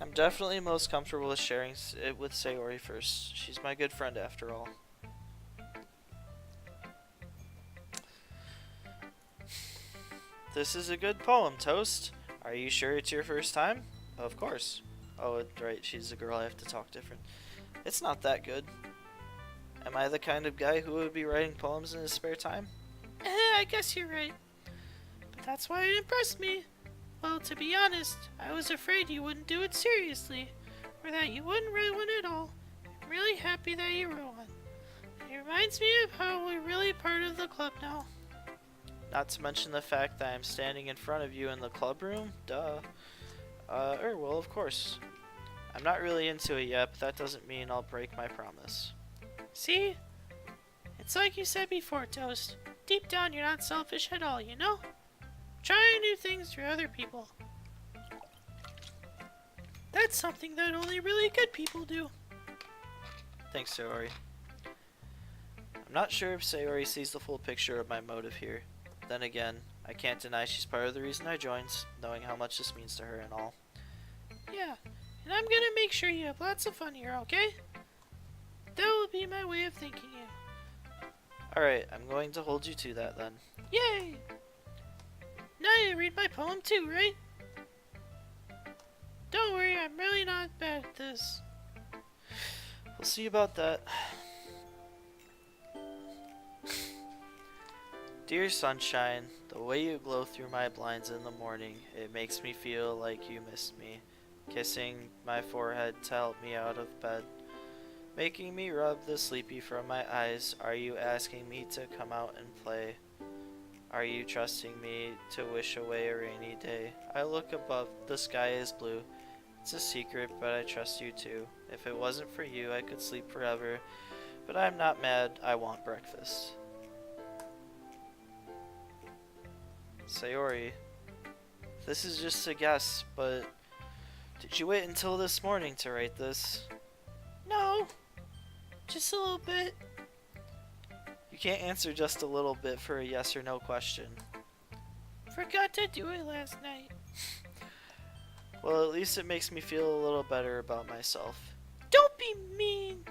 I'm definitely most comfortable with sharing it with Sayori first. She's my good friend after all. This is a good poem, Toast. Are you sure it's your first time? Of course. Oh, right, she's a girl, I have to talk different. It's not that good. Am I the kind of guy who would be writing poems in his spare time? I guess you're right. But that's why it impressed me. Well, to be honest, I was afraid you wouldn't do it seriously, or that you wouldn't write one at all. I'm really happy that you wrote one. It reminds me of how we're really part of the club now. Not to mention the fact that I'm standing in front of you in the club room? Duh. Well, of course. I'm not really into it yet, but that doesn't mean I'll break my promise. See? It's like you said before, Toast. Deep down, you're not selfish at all, you know? Trying new things for other people. That's something that only really good people do. Thanks, Sayori. I'm not sure if Sayori sees the full picture of my motive here. Then again, I can't deny she's part of the reason I joined, knowing how much this means to her and all. Yeah, and I'm gonna make sure you have lots of fun here, okay? That will be my way of thanking you. Alright, I'm going to hold you to that then. Yay! Now you read my poem too, right? Don't worry, I'm really not bad at this. We'll see about that. Dear sunshine, the way you glow through my blinds in the morning, it makes me feel like you missed me. Kissing my forehead to help me out of bed. Making me rub the sleepy from my eyes. Are you asking me to come out and play? Are you trusting me to wish away a rainy day? I look above, the sky is blue. It's a secret, but I trust you too. If it wasn't for you, I could sleep forever. But I'm not mad, I want breakfast. Sayori, this is just a guess, but did you wait until this morning to write this? No, just a little bit. You can't answer just a little bit for a yes or no question. Forgot to do it last night. Well, at least it makes me feel a little better about myself. Don't be mean.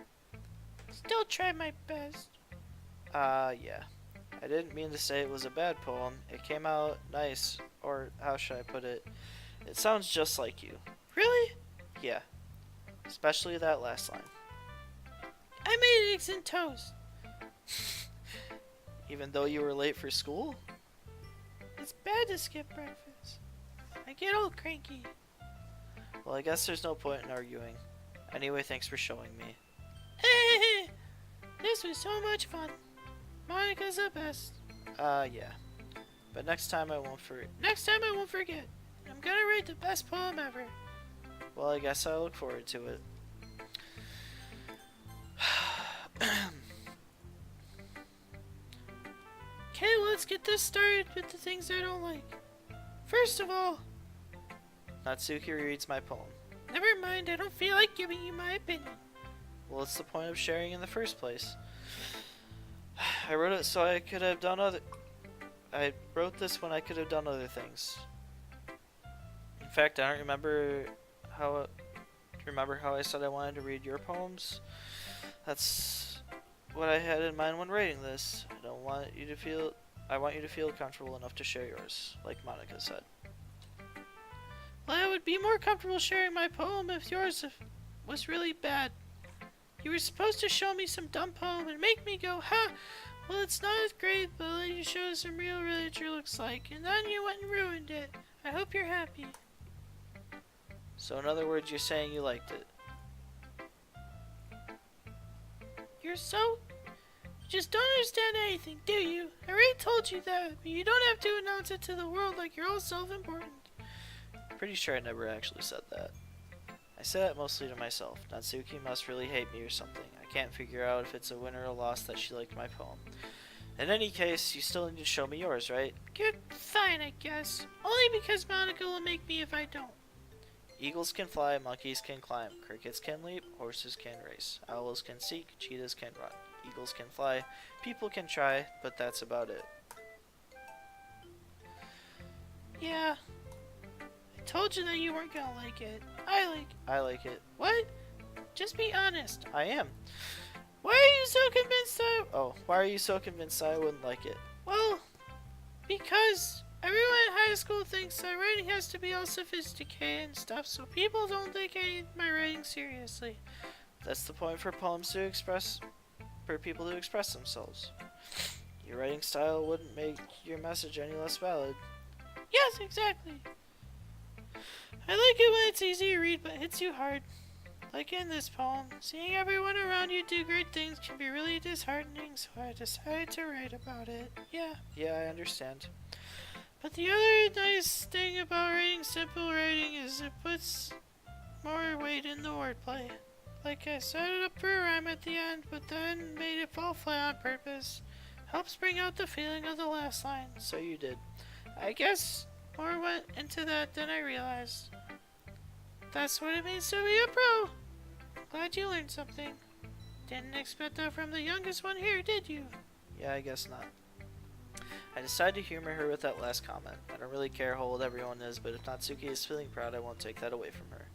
Still try my best. Yeah. I didn't mean to say it was a bad poem. It came out nice, or how should I put it? It sounds just like you. Really? Yeah. Especially that last line. I made eggs and toast. Even though you were late for school? It's bad to skip breakfast. I get all cranky. Well, I guess there's no point in arguing. Anyway, thanks for showing me. This was so much fun. Monica's the best. Yeah. But next time I won't forget. I'm gonna write the best poem ever. Well, I guess I look forward to it. Okay, let's get this started with the things I don't like. First of all, Natsuki reads my poem. never mind, I don't feel like giving you my opinion. Well, what's the point of sharing in the first place? I wrote it so I could have done I wrote this when I could have done other things. In fact, I don't remember how. Remember how I said I wanted to read your poems? That's what I had in mind when writing this. I want you to feel comfortable enough to share yours, like Monica said. Well, I would be more comfortable sharing my poem if yours was really bad. You were supposed to show me some dumb poem and make me go, ha! Well, it's not as great, but let you show some real literature looks like. And then you went and ruined it. I hope you're happy. So in other words, you're saying you liked it. You just don't understand anything, do you? I already told you that, but you don't have to announce it to the world like you're all self-important. Pretty sure I never actually said that. I say that mostly to myself. Natsuki must really hate me or something. I can't figure out if it's a win or a loss that she liked my poem. In any case, you still need to show me yours, right? Good, fine, I guess. Only because Monica will make me if I don't. Eagles can fly, monkeys can climb, crickets can leap, horses can race, owls can seek, cheetahs can run, eagles can fly, people can try, but that's about it. Yeah. I told you that you weren't gonna like it. I like it. What? Just be honest. I am. Why are you so convinced Why are you so convinced I wouldn't like it? Well, because everyone in high school thinks that writing has to be all sophisticated and stuff, so people don't take my writing seriously. That's the point for people to express themselves. Your writing style wouldn't make your message any less valid. Yes, exactly. I like it when it's easy to read but hits you hard. Like in this poem, seeing everyone around you do great things can be really disheartening, so I decided to write about it. Yeah, I understand. but the other nice thing about writing simple writing is it puts more weight in the wordplay. Like I set it up for a rhyme at the end, but then made it fall flat on purpose. Helps bring out the feeling of the last line. So you did. I guess more went into that than I realized. That's what it means to be a pro. Glad you learned something. Didn't expect that from the youngest one here, did you? Yeah, I guess not. I decided to humor her with that last comment. I don't really care how old everyone is, but if Natsuki is feeling proud, I won't take that away from her.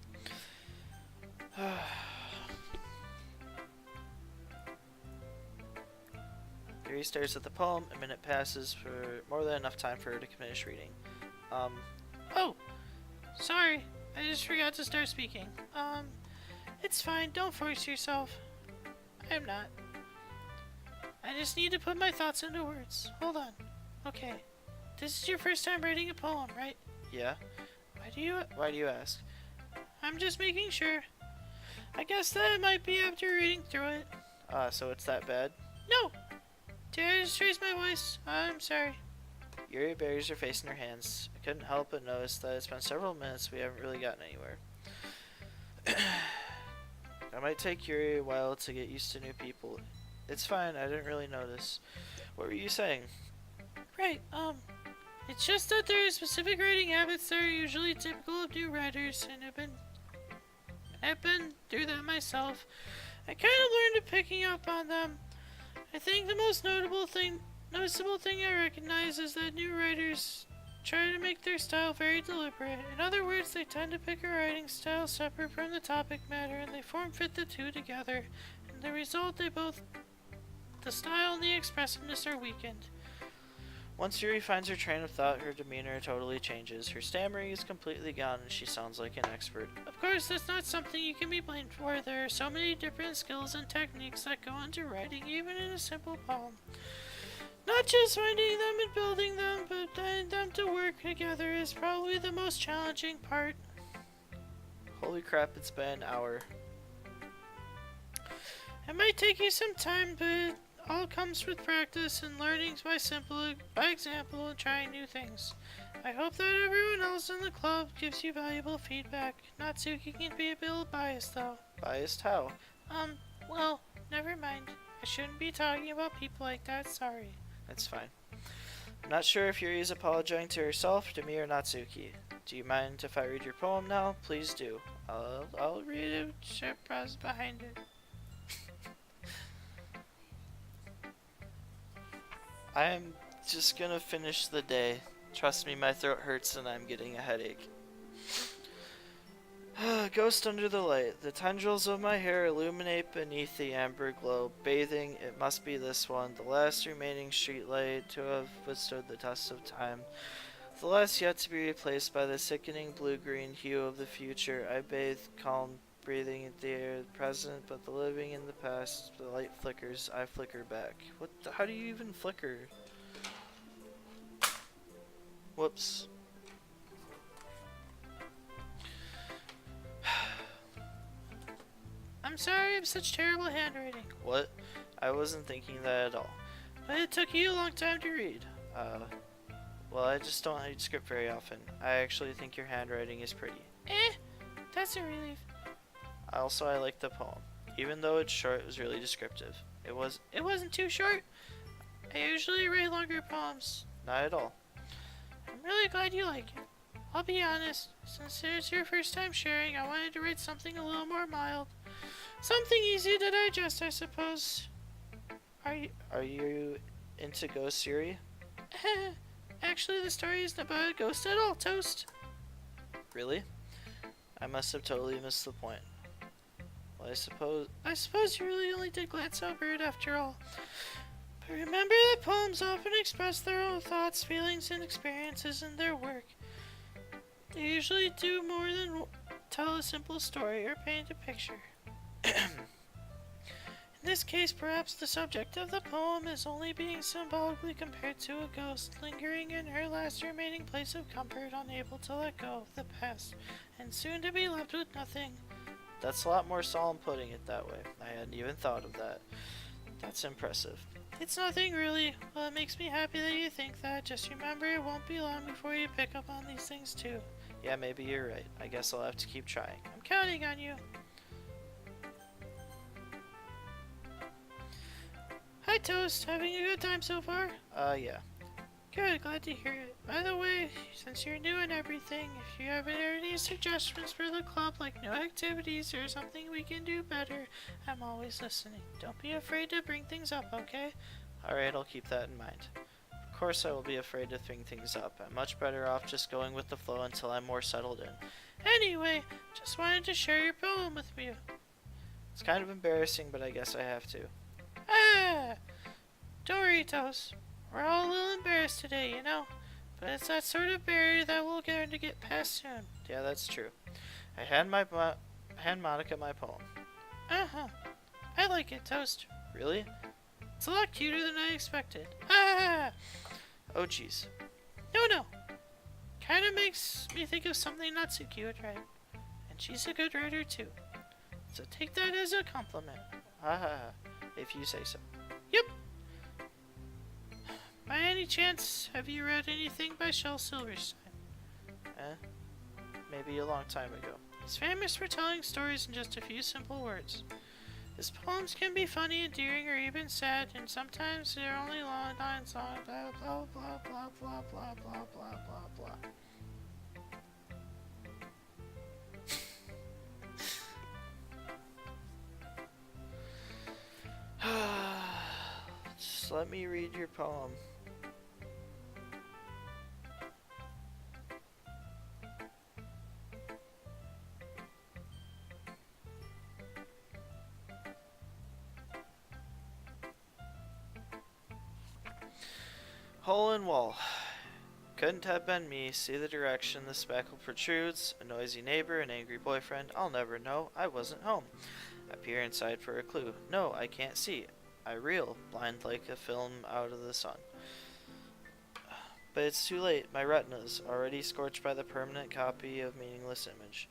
Yuri stares at the poem. A minute passes for more than enough time for her to finish reading. Oh, sorry. I just forgot to start speaking. It's fine. Don't force yourself. I'm not. I just need to put my thoughts into words. Hold on. Okay. This is your first time writing a poem, right? Yeah? Why do you ask? I'm just making sure. I guess that it might be after reading through it. So it's that bad? No! Did I just raise my voice? I'm sorry. Yuri buries her face in her hands. I couldn't help but notice that it's been several minutes we haven't really gotten anywhere. It might take Yuri a while to get used to new people. It's fine, I didn't really notice. What were you saying? Right, it's just that there are specific writing habits that are usually typical of new writers, and I've been through that myself. I kind of learned at picking up on them. I think the most noticeable thing I recognize is that new writers try to make their style very deliberate. In other words, they tend to pick a writing style separate from the topic matter, and they form-fit the two together. And the result, the style and the expressiveness are weakened. Once Yuri finds her train of thought, her demeanor totally changes. Her stammering is completely gone, and she sounds like an expert. Of course, that's not something you can be blamed for. There are so many different skills and techniques that go into writing, even in a simple poem. Not just finding them and building them, but getting them to work together is probably the most challenging part. Holy crap, it's been an hour. It might take you some time, but it all comes with practice and learning by example and trying new things. I hope that everyone else in the club gives you valuable feedback. Natsuki can be a bit biased, though. Biased how? Well, never mind. I shouldn't be talking about people like that, sorry. That's fine. I'm not sure if Yuri is apologizing to herself, to me, or Natsuki. Do you mind if I read your poem now? Please do. I'll read it. Surprise behind it. I'm just gonna finish the day. Trust me, my throat hurts and I'm getting a headache. Ghost under the light. The tendrils of my hair illuminate beneath the amber glow. Bathing, it must be this one, the last remaining street light to have withstood the test of time. The last yet to be replaced by the sickening blue-green hue of the future. I bathe, calm, breathing the air present, but the living in the past. The light flickers, I flicker back. How do you even flicker? Whoops. I'm sorry I have such terrible handwriting. What? I wasn't thinking that at all. But it took you a long time to read. Well, I just don't read script very often. I actually think your handwriting is pretty. That's a relief. Also, I like the poem. Even though it's short, it was really descriptive. It wasn't too short. I usually write longer poems. Not at all. I'm really glad you like it. I'll be honest, since it's your first time sharing, I wanted to write something a little more mild. Something easy to digest, I suppose. Are you into ghosts, Yuri? Actually, the story isn't about a ghost at all, Toast. Really? I must have totally missed the point. Well, I suppose you really only did glance over it after all. But remember that poems often express their own thoughts, feelings, and experiences in their work. They usually do more than tell a simple story or paint a picture. In In this case, perhaps the subject of the poem is only being symbolically compared to a ghost lingering in her last remaining place of comfort, unable to let go of the past, and soon to be left with nothing. That's a lot more solemn putting it that way. I hadn't even thought of that. That's impressive. It's nothing really. Well, it makes me happy that you think that. Just remember, it won't be long before you pick up on these things too. Yeah, maybe you're right. I guess I'll have to keep trying. I'm counting on you. Hi, Toast. Having a good time so far? Yeah. Good, glad to hear it. By the way, since you're new and everything, if you have any suggestions for the club, like new activities or something we can do better, I'm always listening. Don't be afraid to bring things up, okay? Alright, I'll keep that in mind. Of course I will be afraid to bring things up. I'm much better off just going with the flow until I'm more settled in. Anyway, just wanted to share your poem with you. It's kind of embarrassing, but I guess I have to. Ah! Don't worry, Toast. We're all a little embarrassed today, you know? But it's that sort of barrier that we'll learn to get past soon. Yeah, that's true. I hand Monica my poem. Uh-huh. I like it, Toast. Really? It's a lot cuter than I expected. Ah! Oh, jeez. No. Kinda makes me think of something Natsuki would write. And she's a good writer, too. So take that as a compliment. If you say so. Yep. By any chance, have you read anything by Shel Silverstein? Maybe a long time ago. He's famous for telling stories in just a few simple words. His poems can be funny, endearing, or even sad, and sometimes they're only long lines long, blah blah blah blah blah blah blah blah blah blah. Just let me read your poem. Hole in wall. Couldn't have been me. See the direction the speckle protrudes. A noisy neighbor, an angry boyfriend. I'll never know. I wasn't home. I peer inside for a clue. No, I can't see. I reel, blind like a film out of the sun. But it's too late. My retina's already scorched by the permanent copy of meaningless image.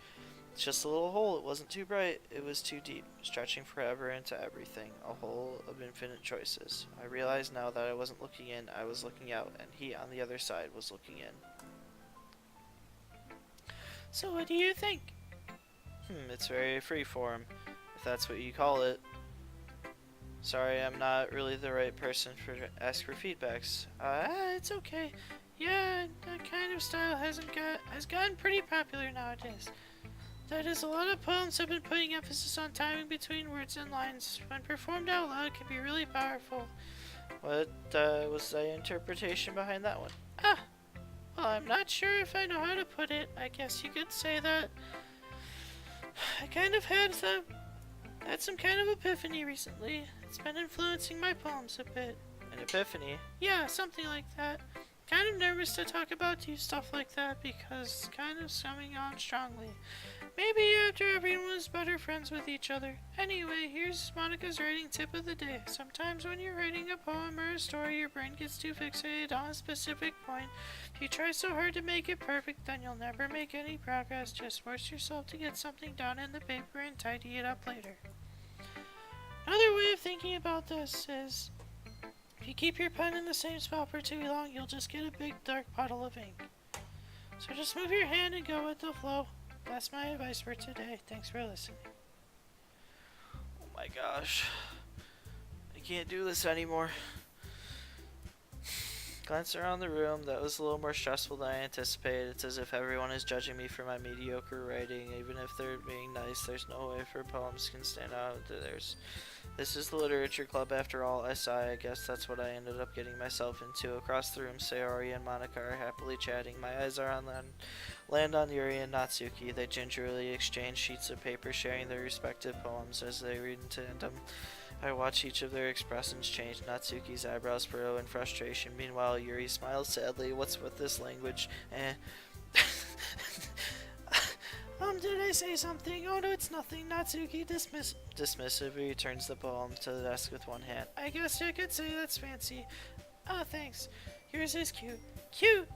It's just a little hole. It wasn't too bright. It was too deep, stretching forever into everything. A hole of infinite choices. I realize now that I wasn't looking in, I was looking out, and he on the other side was looking in. So what do you think? It's very freeform, if that's what you call it. Sorry, I'm not really the right person to ask for feedbacks. It's okay. Yeah, that kind of style has gotten pretty popular nowadays. That is, a lot of poems have been putting emphasis on timing between words and lines. When performed out loud, can be really powerful. What was the interpretation behind that one? Well, I'm not sure if I know how to put it. I guess you could say that I kind of had some kind of epiphany recently. It's been influencing my poems a bit. An epiphany? Yeah, something like that. Kind of nervous to talk about stuff like that because it's kind of coming on strongly. Maybe after everyone was better friends with each other. Anyway, here's Monica's writing tip of the day. Sometimes when you're writing a poem or a story, your brain gets too fixated on a specific point. If you try so hard to make it perfect, then you'll never make any progress. Just force yourself to get something down in the paper and tidy it up later. Another way of thinking about this is, if you keep your pen in the same spot for too long, you'll just get a big dark puddle of ink. So just move your hand and go with the flow. That's my advice for today. Thanks for listening. Oh my gosh. I can't do this anymore. Glance around the room. That was a little more stressful than I anticipated. It's as if everyone is judging me for my mediocre writing. Even if they're being nice, there's no way for poems can stand out to theirs. This is the literature club after all. I sigh. I guess that's what I ended up getting myself into. Across the room, Sayori and Monica are happily chatting. My eyes are on them. Land on Yuri and Natsuki. They gingerly exchange sheets of paper, sharing their respective poems as they read in tandem. I watch each of their expressions change. Natsuki's eyebrows furrow in frustration. Meanwhile, Yuri smiles sadly. What's with this language? Did I to say something. Oh no, it's nothing. Natsuki Dismissively turns the poem to the desk with one hand. I guess you could say that's fancy. Oh, thanks. Yours is cute. Cute!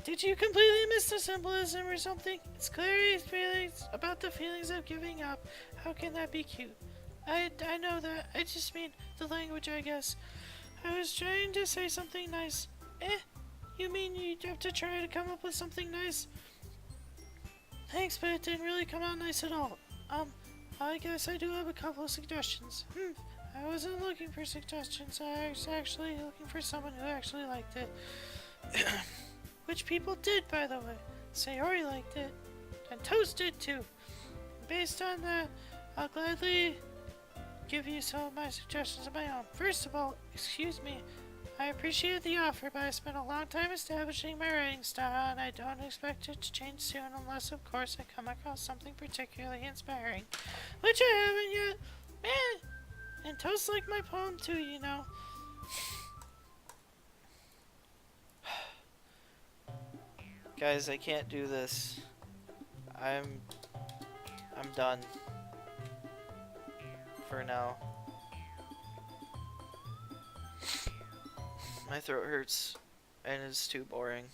Did you completely miss the symbolism or something? It's clear his feelings about the feelings of giving up. How can that be cute? I know that. I just mean the language, I guess. I was trying to say something nice. You mean you have to try to come up with something nice? Thanks, but it didn't really come out nice at all. I guess I do have a couple of suggestions. I wasn't looking for suggestions. I was actually looking for someone who actually liked it. Which people did, by the way. Sayori liked it. And Toast did too. Based on that, I'll gladly give you some of my suggestions of my own. First of all, excuse me, I appreciate the offer, but I spent a long time establishing my writing style, and I don't expect it to change soon unless, of course, I come across something particularly inspiring. Which I haven't yet. And Toast liked my poem too, you know. Guys, I can't do this. I'm done. For now. My throat hurts and it's too boring.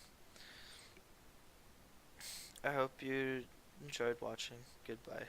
I hope you enjoyed watching. Goodbye.